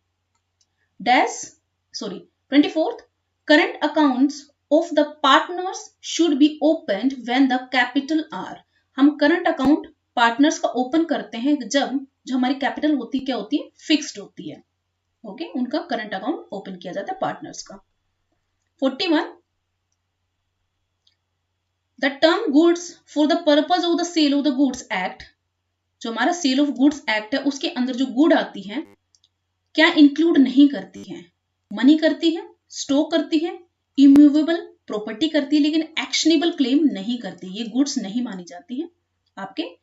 Dash 24, current accounts of the partners should be opened when the capital R, हम करंट अकाउंट पार्टनर्स का ओपन करते हैं जब जो हमारी कैपिटल होती क्या होती है, फिक्स्ड होती है। ओके, उनका करंट अकाउंट ओपन किया जाता है पार्टनर्स का। 41, the term goods for the purpose of the sale of the goods act, जो हमारा सेल ऑफ गुड्स एक्ट है उसके अंदर जो गुड आती है क्या इंक्लूड नहीं करती है, मनी करती है, स्टॉक करती है, इमूवेबल प्रॉपर्टी करती है, लेकिन एक्शनेबल क्लेम नहीं करती, ये गुड्स नहीं मानी जाती है आपके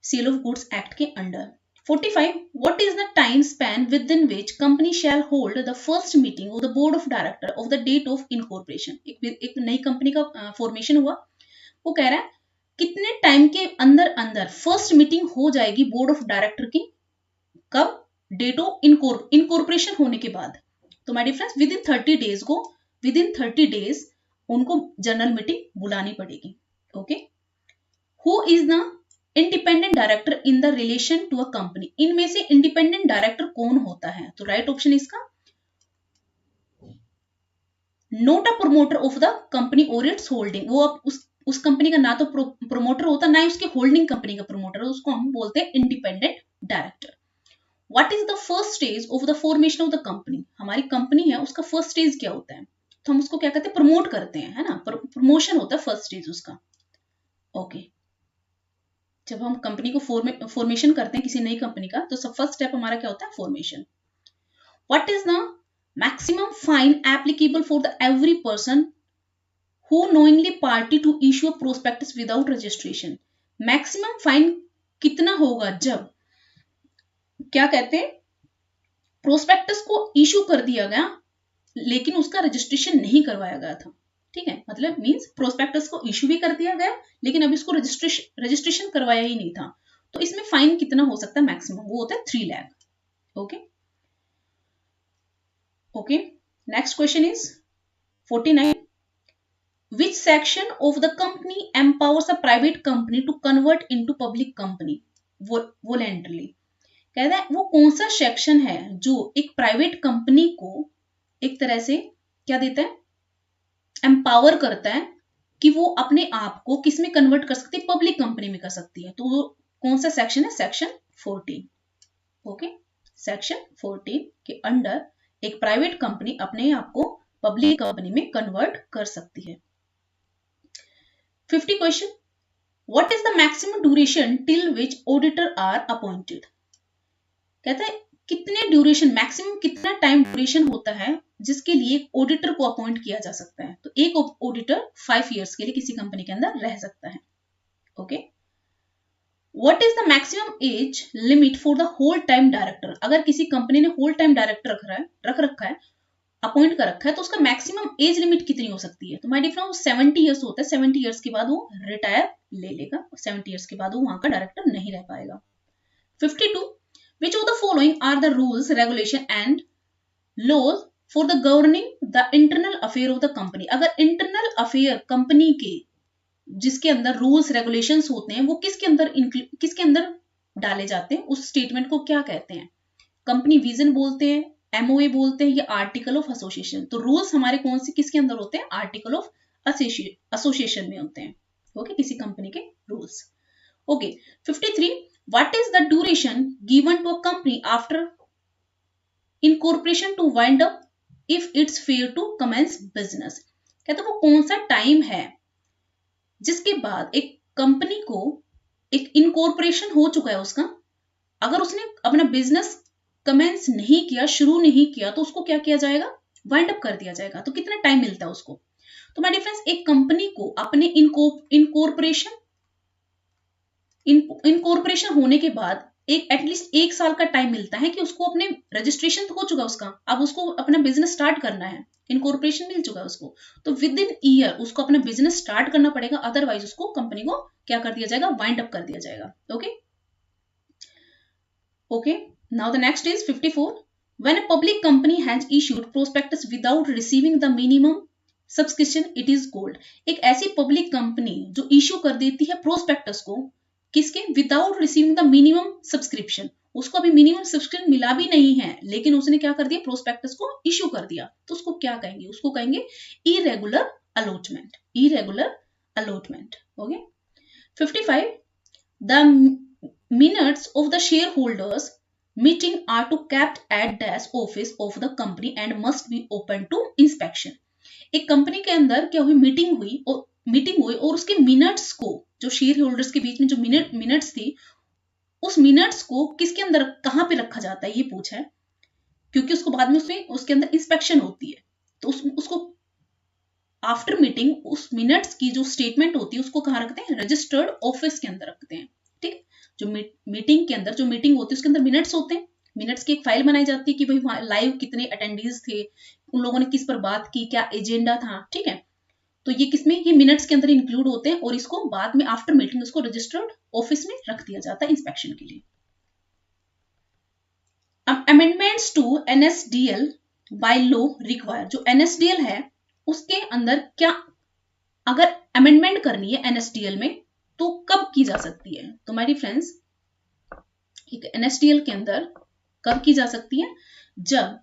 सेल ऑफ गुड्स एक्ट के under. 45, what is the time span within which company shall hold the first meeting of the board of director of the date of incorporation, एक नई कंपनी का फॉर्मेशन हुआ, वो कह रहा है कितने टाइम के अंदर अंदर फर्स्ट मीटिंग हो जाएगी बोर्ड ऑफ डायरेक्टर की, कब, डेट ऑफ इनकॉर्पोरेशन होने के बाद, तो my dear friends within 30 days उनको जनरल मीटिंग बुलानी पड़ेगी। ओके, who is the independent director in the relation to a company, इनमें से इंडिपेंडेंट डायरेक्टर कौन होता है, तो राइट ऑप्शन इसका not a promoter of the company और इट्स होल्डिंग, वो उस कंपनी का ना तो प्रमोटर होता ना ही उसकी होल्डिंग कंपनी का प्रमोटर, उसको हम बोलते हैं independent director. What is the first stage of the formation of the company, हमारी कंपनी है उसका फर्स्ट स्टेज क्या होता है, तो हम उसको क्या कहते हैं, प्रमोट करते हैं, है ना, प्रमोशन होता है फर्स्ट स्टेज उसका। ओके, जब हम कंपनी को फॉर्मेशन करते हैं किसी नई कंपनी का, तो सब फर्स्ट स्टेप हमारा क्या होता है, formation. What is the maximum fine applicable for the every person who knowingly party to issue a prospectus without registration, maximum fine कितना होगा जब क्या कहते हैं, प्रोस्पेक्टस को इश्यू कर दिया गया लेकिन उसका रजिस्ट्रेशन नहीं करवाया गया था, ठीक है, मतलब मींस प्रोस्पेक्टस को इश्यू भी कर दिया गया लेकिन अभी उसको रजिस्ट्रेशन करवाया ही नहीं था, तो इसमें फाइन कितना हो सकता है मैक्सिमम, वो होता है 3 lakh. Okay, okay, next question is 49. Which section of the company empowers a private company to convert into public company voluntarily? कहता है वो कौन सा सेक्शन है जो एक प्राइवेट कंपनी को एक तरह से क्या देता है, एम्पावर करता है कि वो अपने आप को किस में कन्वर्ट कर सकती है, पब्लिक कंपनी में कर सकती है. तो वो कौन सा सेक्शन है? सेक्शन 14. ओके, सेक्शन 14 के अंडर एक प्राइवेट कंपनी अपने आप को पब्लिक कंपनी में कन्वर्ट कर सकती है. 50 question. What is the maximum duration till which auditor are appointed? कहता है कितने ड्यूरेशन, मैक्सिमम कितना टाइम ड्यूरेशन होता है जिसके लिए ऑडिटर को अपॉइंट किया जा सकता है. तो एक ऑडिटर 5 इयर्स के लिए किसी कंपनी के अंदर रह सकता है. Okay, what is the maximum age limit for the whole time director? अगर किसी कंपनी ने होल टाइम डायरेक्टर रख रखा है, अपॉइंट कर रखा है, तो उसका मैक्सिमम एज लिमिट कितनी हो सकती है? तो माय डियर फ्रेंड्स 70 इयर्स होता है. 70 इयर्स के बाद वो रिटायर ले लेगा. 70 इयर्स के बाद वो वहां का डायरेक्टर नहीं रह पाएगा. 52. Which of the following are the rules, regulation and laws for the governing the internal affair of the company? अगर internal affair कंपनी के जिसके अंदर रूल्स रेगुलेशंस होते हैं वो किसके अंदर डाले जाते हैं, उस स्टेटमेंट को क्या कहते हैं? कंपनी विजन बोलते हैं, एमओए बोलते हैं, या आर्टिकल ऑफ एसोसिएशन? तो रूल्स हमारे कौन से किसके अंदर होते हैं? आर्टिकल ऑफ एसोसिएशन में होते हैं. ओके, किसी कंपनी के rules. Okay, 53. What is the duration given to a company after incorporation to wind up if it's fair to commence business? कहते वो कौन सा टाइम है जिसके बाद एक कंपनी को, एक इनकॉर्पोरेशन हो चुका है उसका, अगर उसने अपना बिजनेस कमेंस नहीं किया, शुरू नहीं किया, तो उसको क्या किया जाएगा? वाइंड अप कर दिया जाएगा. तो कितना टाइम मिलता है उसको? तो माय डियर फ्रेंड्स, एक कंपनी को अपने इनकॉर्पोरेशन होने के बाद एटलीस्ट 1 साल का टाइम मिलता है कि उसको अपने रजिस्ट्रेशन तो हो चुका उसका, अब उसको अपना बिजनेस स्टार्ट करना है, इनकॉर्पोरेशन मिल चुका है उसको, तो विद इन ईयर उसको अपना बिजनेस स्टार्ट करना पड़ेगा. अदरवाइज उसको कंपनी को क्या कर दिया जाएगा? वाइंड अप कर दिया जाएगा. Okay okay, now the next is 54. When a public company has issued prospectus without receiving the minimum subscription it is called? एक ऐसी पब्लिक कंपनी जो इश्यू कर देती है प्रोस्पेक्टस को, किसके? Without receiving the minimum subscription. उसको अभी मिनिमम सब्सक्रिप्शन मिला भी नहीं है, लेकिन उसने क्या कर दिया? प्रोस्पेक्टस को इश्यू कर दिया. तो उसको क्या कहेंगे? उसको कहेंगे irregular allotment. Irregular allotment. Okay. 55. The minutes of the shareholders meeting are to kept at desk office of the company and must be open to inspection. एक कंपनी के अंदर क्या हुई? मीटिंग हुई और उसके मिनट्स को, जो शेयर होल्डर्स के बीच में जो मिनट्स थी, उस मिनट्स को किसके अंदर, कहां पे रखा जाता है, ये पूछा है. क्योंकि उसको बाद में उसके अंदर इंस्पेक्शन होती है, तो उसको आफ्टर मीटिंग उस मिनट्स की जो स्टेटमेंट होती है उसको कहां रखते हैं? रजिस्टर्ड ऑफिस के अंदर रखते हैं. ठीक, जो मीटिंग के अंदर जो मीटिंग होती है उसके अंदर मिनट्स होते हैं. मिनट्स की एक फाइल बनाई जाती है कि भाई वहां लाइव कितने अटेंडीज थे, उन लोगों ने किस पर बात की, क्या एजेंडा था. ठीक है, तो ये किसमें? ये मिनट्स के अंदर इंक्लूड होते हैं और इसको बाद में आफ्टर मीटिंग इसको रजिस्टर्ड ऑफिस में रख दिया जाता है इंस्पेक्शन के लिए. अब amendments to NSDL by law require, जो एनएसडीएल है उसके अंदर क्या अगर अमेंडमेंट करनी है एनएसडीएल में तो कब की जा सकती है? तो माय डियर फ्रेंड्स, एक एनएसडीएल के अंदर कब की जा सकती है? जब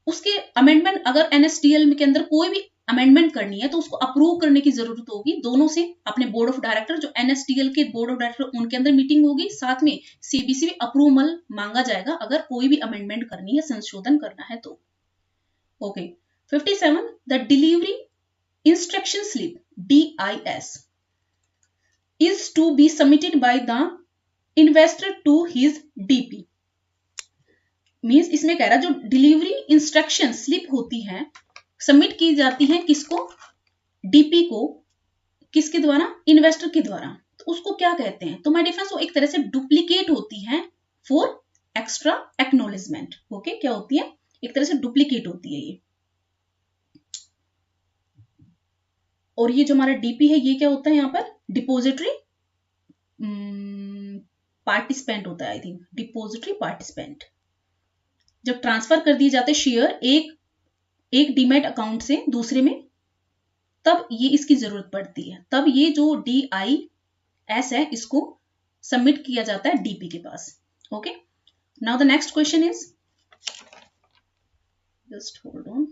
उसके अमेंडमेंट, अगर एनएसडीएल के अंदर कोई भी अमेंडमेंट करनी है तो उसको अप्रूव करने की जरूरत होगी दोनों से, अपने बोर्ड ऑफ डायरेक्टर, जो एनएसडीएल के बोर्ड ऑफ डायरेक्टर उनके अंदर मीटिंग होगी, साथ में सीबीसी भी अप्रूवल मांगा जाएगा अगर कोई भी अमेंडमेंट करनी है, संशोधन करना है तो. Okay. 57. The delivery instruction slip DIS is to be submitted by the investor to his DP. Means इसमें कह रहा जो डिलीवरी इंस्ट्रक्शन स्लिप होती है सबमिट की जाती है किसको? डीपी को. किसके द्वारा? इन्वेस्टर के द्वारा. तो उसको क्या कहते हैं? तो माय डियर फ्रेंड्स, वो एक तरह से डुप्लीकेट होती है फॉर एक्स्ट्रा एक्नॉलेजमेंट. ओके, क्या होती है? एक तरह से डुप्लीकेट होती है ये. और ये जो हमारा डीपी है ये क्या होता है? यहाँ पर डिपोजिटरी पार्टिसिपेंट होता है. I think depository participant. जब ट्रांसफर कर दिए जाते शेयर एक एक डीमैट अकाउंट से दूसरे में, तब ये इसकी जरूरत पड़ती है, तब ये जो DIS है इसको सबमिट किया जाता है DP के पास। Okay, now the next question is, just hold on,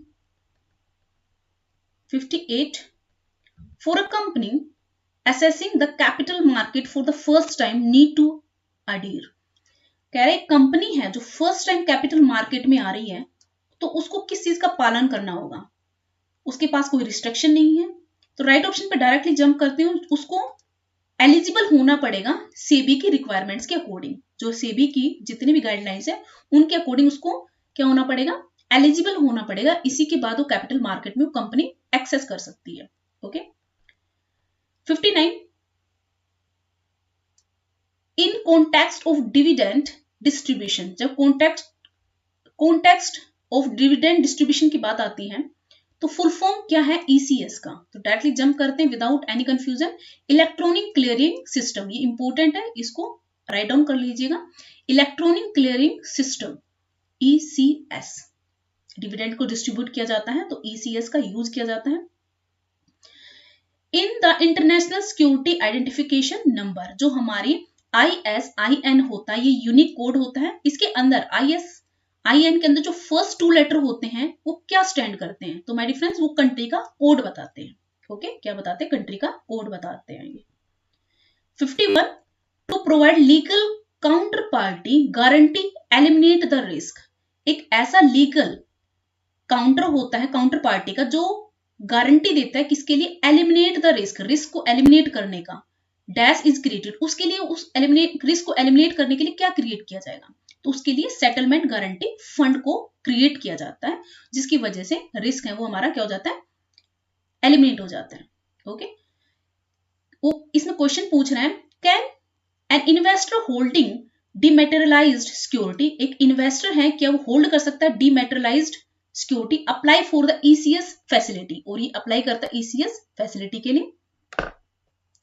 58, for a company assessing the capital market for the first time need to adhere। कह रहे कंपनी है जो फर्स्ट टाइम कैपिटल मार्केट में आ रही है तो उसको किस चीज का पालन करना होगा, उसके पास कोई रिस्ट्रिक्शन नहीं है, तो राइट ऑप्शन पे डायरेक्टली जंप करते हैं, उसको एलिजिबल होना पड़ेगा सेबी की रिक्वायरमेंट्स के अकॉर्डिंग, जो सेबी की जितनी भी गाइडलाइंस है उनके अकॉर्डिंग उसको क्या होना पड़ेगा, एलिजिबल होना पड़ेगा, इसी के बाद वो कैपिटल मार्केट में वो कंपनी एक्सेस कर सकती है। Okay, 59, in context of dividend distribution, जब कॉन्टेक्स्ट ऑफ डिविडेंड डिस्ट्रीब्यूशन की बात आती है तो फुल फॉर्म क्या है ECS का, तो डायरेक्टली जंप करते हैं without any confusion, electronic clearing system, ये इंपॉर्टेंट है, इसको राइट डाउन कर लीजिएगा, electronic clearing system ECS, dividend को डिस्ट्रीब्यूट किया जाता है तो ECS का यूज किया जाता है। In the international security identification number, जो हमारी ISIN होता है, ये यूनिक कोड होता है, इसके अंदर ISIN के अंदर जो फर्स्ट 2 लेटर होते हैं वो क्या स्टैंड करते हैं, तो माय डियर फ्रेंड्स वो कंट्री का कोड बताते हैं। ओके, क्या बताते हैं, कंट्री का कोड बताते हैं ये। 51, to provide legal counter party guarantee eliminate the risk, एक ऐसा लीगल काउंटर होता है काउंटर पार्टी का जो गारंटी देता है किसके लिए, एलिमिनेट द रिस्क, रिस्क को एलिमिनेट करने का, डैश इज क्रिएटेड, उसके लिए उस रिस्क को एलिमिनेट करने के लिए क्या क्रिएट किया जाएगा, तो उसके लिए सेटलमेंट गारंटी फंड को क्रिएट किया जाता है, जिसकी वजह से रिस्क है वो हमारा क्या हो जाता है, एलिमिनेट हो जाता है। ओके, वो इसमें क्वेश्चन पूछ रहे हैं, can an investor holding dematerialized security, एक इन्वेस्टर है क्या वो होल्ड कर सकता है dematerialized security, apply for the ECS facility, और ये अप्लाई करता है ECS फैसिलिटी के लिए,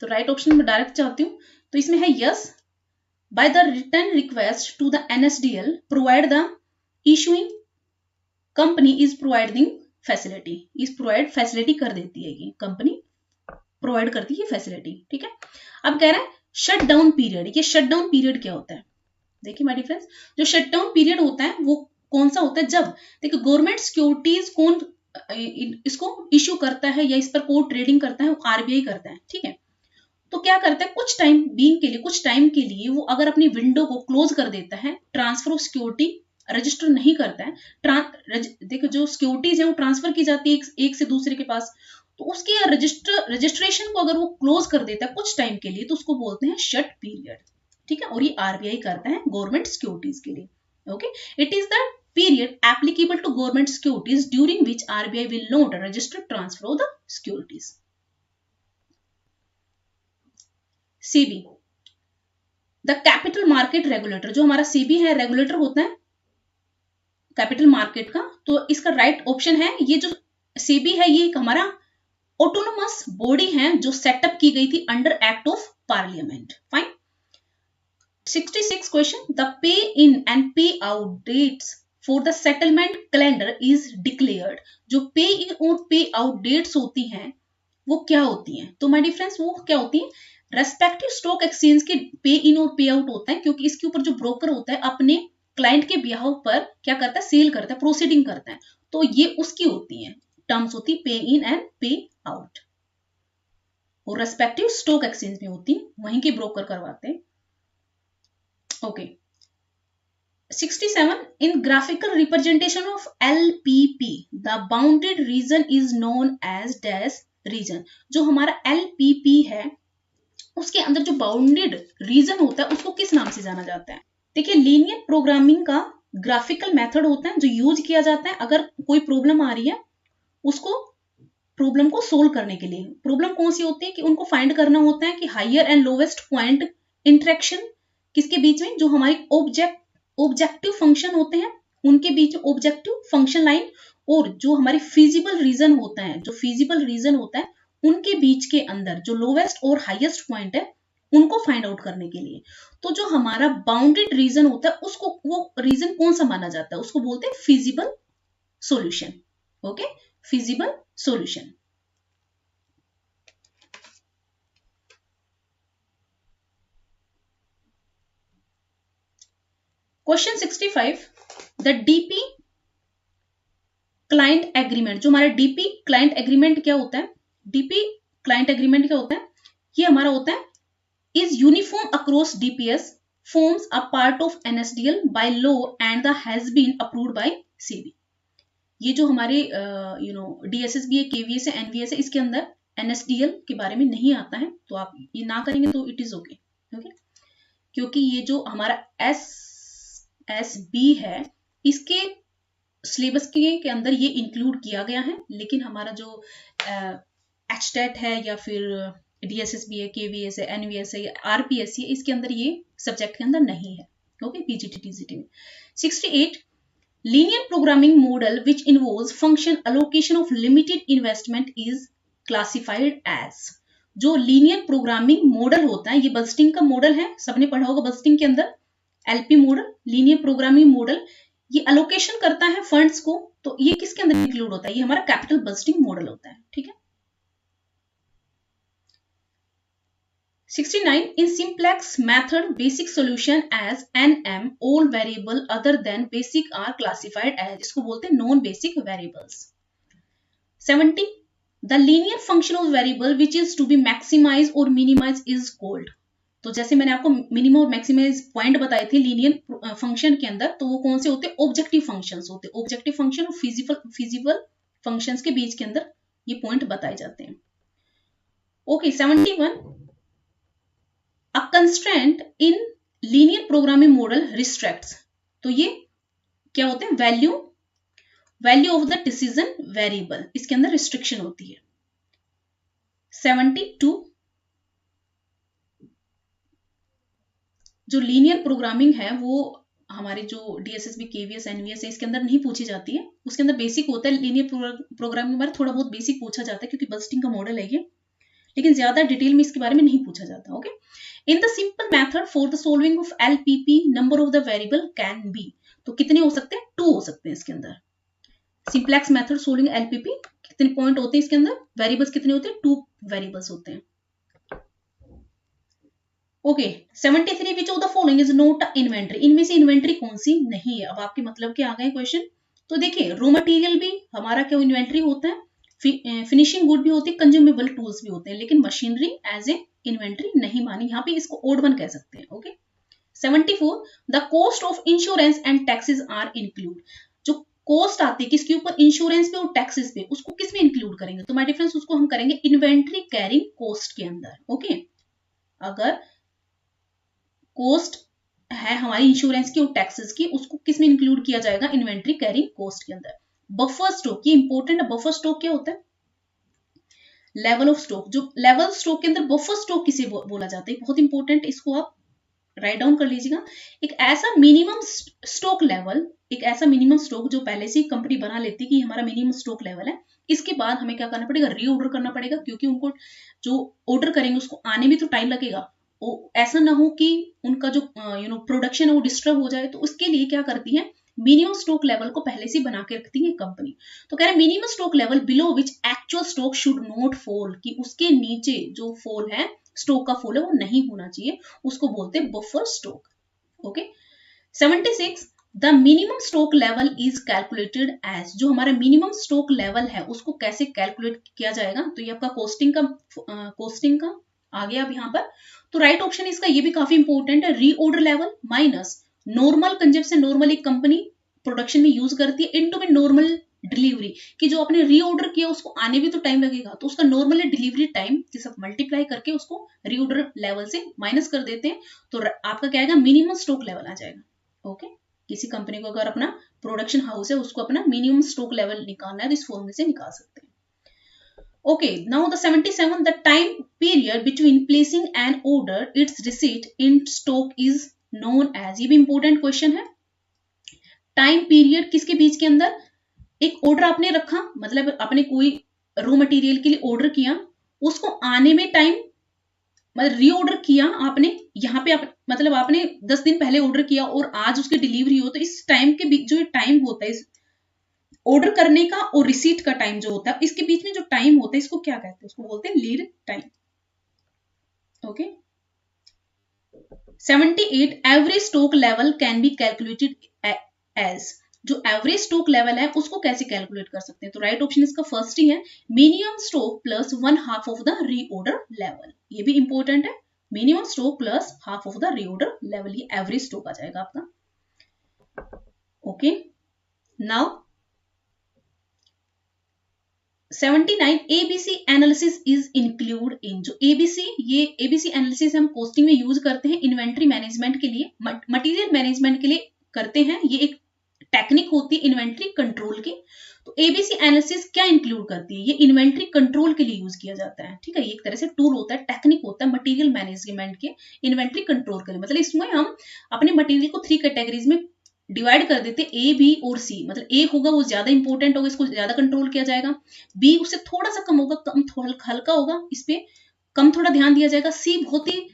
तो राइट ऑप्शन में डायरेक्ट चाहती हूं, तो इसमें है yes, by the return request to the NSDL provide the issuing company is providing facility, इस प्रोवाइड फैसिलिटी कर देती है, ये कंपनी प्रोवाइड करती है फैसिलिटी। ठीक है, अब कह रहा है शट डाउन पीरियड, ये शट डाउन पीरियड क्या होता है, देखिए माय डियर फ्रेंड्स, जो शट डाउन पीरियड होता है वो कौन सा होता है, जब देखिए गवर्नमेंट सिक्योरिटीज कौन इसको इश्यू करता है या इस पर कोई ट्रेडिंग करता है, वो RBI करता है। ठीक है, तो क्या करता है, कुछ टाइम बीइंग के लिए, कुछ टाइम के लिए वो अगर अपनी विंडो को क्लोज कर देता है, ट्रांसफर ऑफ सिक्योरिटी रजिस्टर नहीं करता है, देखो जो सिक्योरिटीज है वो ट्रांसफर की जाती है एक से दूसरे के पास, तो उसके रजिस्ट्रेशन को अगर वो क्लोज कर देता है कुछ टाइम के लिए तो उसको बोलते हैं शट पीरियड। ठीक है, और ये RBI करता है गवर्नमेंट सिक्योरिटीज के लिए। Okay, it is the period applicable to government securities during which RBI will not register transfer of the securities। CB, the capital market regulator, जो हमारा CB है रेगुलेटर होता है कैपिटल मार्केट का, तो इसका राइट ऑप्शन है, ये जो CB है ये एक हमारा ऑटोनोमस बॉडी है जो सेटअप की गई थी under act of parliament. Fine. 66 question, the pay in and pay out dates for the settlement calendar is declared, जो पे इन और पे आउट डेट्स होती हैं वो क्या होती हैं, तो माय डियर फ्रेंड्स वो क्या होती हैं, रेस्पेक्टिव स्टॉक एक्सचेंज के पे इन और पे आउट होता है, क्योंकि इसके ऊपर जो ब्रोकर होता है अपने क्लाइंट के बिहाव पर क्या करता है, सेल करता है, प्रोसीडिंग करता है, तो ये उसकी होती है टर्म्स होती है पे इन एंड पे आउट, और रेस्पेक्टिव स्टॉक एक्सचेंज में होती है, वहीं के ब्रोकर करवाते हैं। Okay, 67, in graphical representation of LPP the bounded region is known as dash region, जो हमारा LPP है उसके अंदर जो बाउंडेड रीजन होता है उसको किस नाम से जाना जाता है। देखिए लीनियर प्रोग्रामिंग का ग्राफिकल मेथड होता है जो यूज किया जाता है अगर कोई प्रॉब्लम आ रही है उसको प्रॉब्लम को सोल्व करने के लिए। प्रॉब्लम कौन सी होती है कि उनको फाइंड करना होता है कि higher and lowest point interaction किसके बीच में, जो हमारी ऑब्जेक्टिव फंक्शन होते हैं उनके बीच में ऑब्जेक्टिव फंक्शन लाइन, और जो हमारी फिजिबल रीजन होता है, जो फिजिबल रीजन होता है उनके बीच के अंदर जो लोवेस्ट और हाईएस्ट पॉइंट है उनको फाइंड आउट करने के लिए। तो जो हमारा बाउंडेड रीजन होता है उसको वो रीजन कौन सा माना जाता है, उसको बोलते हैं feasible solution. Okay, feasible solution. Question 65, the DP client agreement, जो हमारा डीपी क्लाइंट एग्रीमेंट क्या होता है, डीपी क्लाइंट एग्रीमेंट क्या होता है, ये हमारा होता है is uniform across DPS, forms a part of NSDL by law and the has been approved by SEBI. ये जो हमारे DSSB है, KVS है, NVS है, इसके अंदर NSDL के बारे में नहीं आता है, तो आप ये ना करेंगे तो इट इज ओके, ओके, क्योंकि ये जो हमारा SSB है इसके सिलेबस के अंदर ये इंक्लूड किया गया है, लेकिन हमारा जो HTET है या फिर DSSB है, KVS है, NVS है या RPS है, इसके अंदर ये सब्जेक्ट के अंदर नहीं है, ओके, PGT TGT में. 68, linear programming model which involves function allocation of limited investment is classified as. जो लीनियर प्रोग्रामिंग मॉडल होता है, ये बस्टिंग का मॉडल है, सबने पढ़ा होगा बस्टिंग के अंदर, LP model, linear programming model, ये अलोकेशन करता है फंड्स को, तो ये किसके अंदर इंक्लूड होता है, ये हमारा कैपिटल बस्टिंग मॉडल होता है, ठीक है. 69, in simplex method basic solution as NM all variable other than basic are classified as, इसको बोलते हैं non basic variables. 70, the linear function of variable which is to be maximized or minimized is called. तो जैसे मैंने आपको मिनिमम और मैक्सिमाइज पॉइंट बताए थे लीनियर फंक्शन के अंदर, तो वो कौन से होते हैं, ऑब्जेक्टिव फंक्शंस होते हैं, ऑब्जेक्टिव फंक्शन और फिजिबल फंक्शंस के बीच के अंदर ये पॉइंट बताए जाते हैं. Okay, 71, A constraint in linear programming model restricts, तो ये क्या होते हैं, value of the decision variable, इसके अंदर रिस्ट्रिक्शन होती है. 72, जो लीनियर प्रोग्रामिंग है वो हमारे जो DSSB KVS NVS है इसके अंदर नहीं पूछी जाती है, उसके अंदर बेसिक होता है. लीनियर प्रोग्रामिंग में थोड़ा बहुत बेसिक पूछा जाता है क्योंकि बस्टिंग का मॉडल है ये, लेकिन ज्यादा डिटेल में इसके बारे में नहीं पूछा जाता. Okay, in the simple method for the solving of LPP number of the variable can be, तो कितने हो सकते हैं, 2 हो सकते हैं इसके अंदर. सिंप्लेक्स मेथड सोल्विंग LPP, कितने पॉइंट होते हैं इसके अंदर, वेरिएबल्स कितने होते हैं, 2 वेरिएबल्स होते हैं. Okay, 73, which of the following is not inventory, इनमें से इन्वेंटरी कौन सी नहीं है. अब आपके मतलब के आ गए क्वेश्चन, तो देखिए रॉ मटेरियल भी हमारा क्या इन्वेंटरी होता है, फिनिशिंग गुड भी होती है, कंज्यूमेबल टूल्स भी होते हैं, लेकिन मशीनरी एज ए इन्वेंटरी नहीं मानी, यहाँ पे इसको ओड वन कह सकते हैं. Okay, 74, the cost of insurance and taxes are include, जो कॉस्ट आती है किसके ऊपर, इंश्योरेंस पे और टैक्सेस पे, उसको किस में इंक्लूड करेंगे, तो माय डिफरेंस उसको हम करेंगे इन्वेंटरी कैरिंग कॉस्ट के अंदर. ओके, अगर कॉस्ट है हमारी इंश्योरेंस की और टैक्सेस की, उसको किस में इंक्लूड किया जाएगा, इन्वेंटरी कैरिंग कॉस्ट के अंदर. बफर स्टॉक, ये इंपॉर्टेंट है. बफर स्टॉक क्या होता है, लेवल ऑफ स्टॉक, जो लेवल स्टॉक के अंदर बफर स्टॉक किसे बोला जाता है, बहुत इंपॉर्टेंट, इसको आप राइट डाउन कर लीजिएगा. एक ऐसा मिनिमम स्टॉक लेवल, एक ऐसा मिनिमम स्टॉक जो पहले से कंपनी बना लेती है कि हमारा मिनिमम स्टॉक लेवल है, इसके बाद हमें क्या करना पड़ेगा, रीऑर्डर करना पड़ेगा, क्योंकि उनको जो ऑर्डर करेंगे उसको आने में तो टाइम लगेगा, ऐसा ना हो कि उनका जो प्रोडक्शन है वो डिस्टर्ब हो जाए, तो उसके लिए क्या करती है, मिनिमम स्टॉक लेवल को पहले से बना के रखती है कंपनी. तो कह रहे हैं minimum stock level below which actual stock should not fall, कि उसके नीचे जो फॉल है, स्टॉक का फॉल है, वो नहीं होना चाहिए, उसको बोलते हैं buffer stock. Okay, 76, the minimum stock level is calculated as, जो हमारा मिनिमम स्टॉक लेवल है उसको कैसे कैलकुलेट किया जाएगा, तो ये आपका कॉस्टिंग का आ गया अब यहाँ पर. तो राइट ऑप्शन इसका ये भी काफी इंपॉर्टेंट है, reorder level minus normal consumption, normal एक कंपनी प्रोडक्शन में यूज करती है, इनटू में नॉर्मल डिलीवरी, कि जो आपने रीऑर्डर किया उसको आने भी तो टाइम लगेगा, तो उसका नॉर्मल डिलीवरी टाइम के साथ मल्टीप्लाई करके उसको रीऑर्डर लेवल से माइनस कर देते हैं, तो आपका क्या आएगा, मिनिमम स्टॉक लेवल आ जाएगा. ओके, किसी कंपनी को अगर अपना प्रोडक्शन हाउस है उसको अपना मिनिमम स्टॉक लेवल निकालना है तो इस फॉर्मूले से निकाल सकते हैं. Okay, now the 77, the time period between placing an order, its receipt in stock is known as, ये भी important question है. टाइम पीरियड किसके बीच के अंदर, एक ऑर्डर आपने रखा, मतलब आपने कोई रॉ मटेरियल के लिए ऑर्डर किया, उसको आने में टाइम, मतलब रीऑर्डर किया आपने, यहाँ पे मतलब आपने 10 दिन पहले ऑर्डर किया और आज उसकी डिलीवरी हो, तो इस टाइम के बीच जो टाइम होता है, ऑर्डर करने का और रिसीट का टाइम जो होता है, इसके बीच में जो टाइम होता है इसको क्या कहते हैं? उसको बोलते हैं lead time. Okay. 78 average stock level can be calculated as, जो एवरेज स्टॉक लेवल है उसको कैसे कैलकुलेट कर सकते हैं? तो राइट ऑप्शन इसका फर्स्ट ही है, minimum stock plus 1/2 of the reorder level. ये भी इंपॉर्टेंट है, minimum stock plus half of the reorder level, ये एवरेज स्टॉक आ जाएगा आपका। Okay, now 79 ABC analysis is include in, जो एबीसी, ये एबीसी एनालिसिस हम कॉस्टिंग में यूज करते हैं इन्वेंट्री मैनेजमेंट के लिए, मटेरियल मैनेजमेंट के लिए करते हैं। ये एक टेक्निक होती है इन्वेंट्री कंट्रोल की। तो एबीसी एनालिसिस क्या इंक्लूड करती है? ये इन्वेंट्री कंट्रोल के लिए यूज किया जाता है, ठीक है। ये एक तरह से टूल होता है, टेक्निक होता है मटेरियल मैनेजमेंट के इन्वेंट्री कंट्रोल के लिए। मतलब इसमें हम अपने मटेरियल को 3 कैटेगरीज में डिवाइड कर देते, ए, बी और सी। मतलब ए होगा वो ज्यादा इंपॉर्टेंट होगा, इसको ज्यादा कंट्रोल किया जाएगा। बी उससे थोड़ा सा कम होगा, कम थोड़ा हल्का होगा, इस पे कम थोड़ा ध्यान दिया जाएगा। सी बहुत ही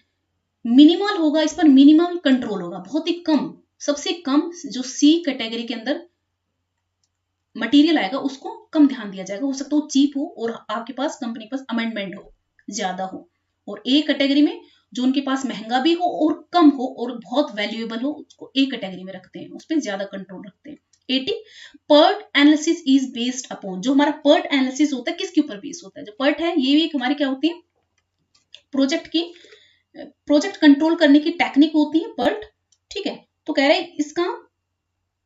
मिनिमल होगा, इस पर मिनिमल कंट्रोल होगा, बहुत ही कम, सबसे कम जो सी कैटेगरी के अंदर मटेरियल आएगा उसको कम ध्यान दिया जाएगा। हो सकता है वो चीप हो और आपके पास कंपनी के पास अमेंडमेंट हो, ज्यादा हो। और ए कैटेगरी में जो उनके पास महंगा भी हो और कम हो और बहुत वैल्यूएबल हो, उसको ए कैटेगरी में रखते हैं, उस पर ज्यादा कंट्रोल रखते हैं। 80 PERT analysis is based upon, जो हमारा पर्ट एनालिसिस होता है किसके ऊपर बेस्ड होता है? जो पर्ट है ये एक हमारी क्या होती है, प्रोजेक्ट कंट्रोल करने की टेक्निक होती है पर्ट, ठीक है। तो कह रहे हैं इसका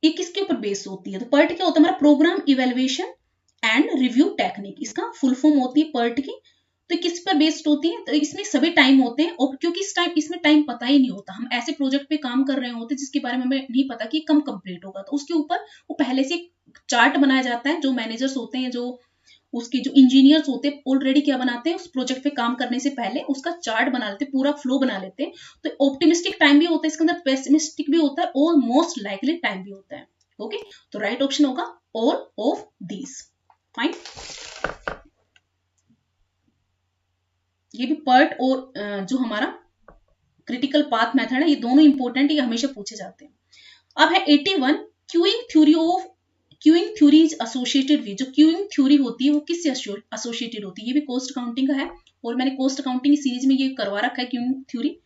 ये किसके ऊपर बेस्ड होती है? तो पर्ट क्या होता है हमारा? Programme evaluation and review technique, इसका फुल फॉर्म होती है पर्ट की। तो किस पर बेस्ड होती है? तो इसमें सभी टाइम होते हैं, और क्योंकि इसमें टाइम पता ही नहीं होता, हम ऐसे प्रोजेक्ट पे काम कर रहे होते हैं जिसके बारे में हमें नहीं पता कि कम कंप्लीट होगा, तो उसके ऊपर वो पहले से चार्ट बनाया जाता है। जो मैनेजर्स होते हैं, जो उसके जो इंजीनियर्स होते हैं, ऑलरेडी क्या बनाते हैं, उस प्रोजेक्ट पे काम करने से पहले उसका चार्ट बना लेते हैं, पूरा फ्लो बना लेते हैं। तो ऑप्टिमिस्टिक टाइम भी होता है इसके अंदर, पेसिमिस्टिक भी होता है और मोस्ट लाइकली टाइम भी होता है। ओके, तो राइट ऑप्शन होगा ऑल ऑफ दीज। फाइन, ये भी पर्ट और जो हमारा क्रिटिकल पाथ मेथड है, ये दोनों इंपॉर्टेंट, ये हमेशा पूछे जाते हैं। अब है 81 queuing theory of, queuing theory is associated with, जो क्यूइंग थ्योरी होती है वो किससे एसोसिएटेड होती है? ये भी कॉस्ट अकाउंटिंग का है, और मैंने कॉस्ट अकाउंटिंग की सीरीज में ये करवा रखा है क्यूइंग थ्योरी।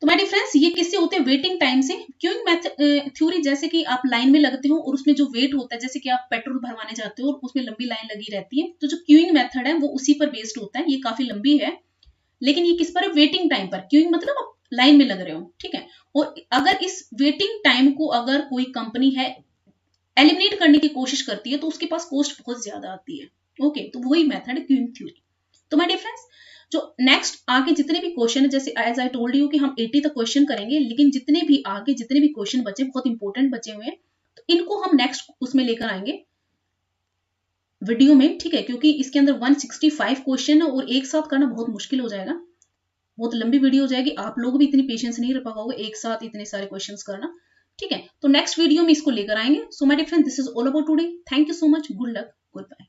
तो माय डिफरेंस, ये किससे होते हैं? वेटिंग टाइम से। क्यूइंग थ्योरी जैसे कि आप लाइन में लगते हो और उसमें जो वेट होता है, जैसे कि आप पेट्रोल भरवाने जाते हो और उसमें लंबी लाइन लगी रहती है, तो जो क्यूइंग मेथड है वो उसी पर बेस्ड होता है। ये काफी लंबी है, लेकिन ये किस पर है? वेटिंग टाइम पर। क्यूइंग मतलब आप लाइन में लग रहे हो, ठीक है। और अगर इस वेटिंग टाइम को अगर कोई कंपनी है एलिमिनेट करने की कोशिश करती है तो उसके पास कॉस्ट बहुत ज्यादा आती है। ओके, तो वही मेथड है क्यूइंग थ्योरी। तो माय डिफरेंस, जो नेक्स्ट आगे जितने भी क्वेश्चन है, जैसे एज आई टोल्ड यू कि हम 80 तक क्वेश्चन करेंगे, लेकिन जितने भी आगे जितने भी क्वेश्चन बचे, बहुत इंपॉर्टेंट बचे हुए हैं, तो इनको हम नेक्स्ट उसमें लेकर आएंगे वीडियो में, ठीक है। क्योंकि इसके अंदर 165 क्वेश्चन है और एक साथ करना बहुत मुश्किल हो जाएगा, बहुत लंबी वीडियो हो जाएगी, आप लोग भी इतनी पेशेंस नहीं रख पाओगे एक साथ इतने सारे क्वेश्चंस करना, ठीक है। तो नेक्स्ट वीडियो में इसको लेकर आएंगे। So my dear friend, this is all about today. Thank you so much, good luck, good bye.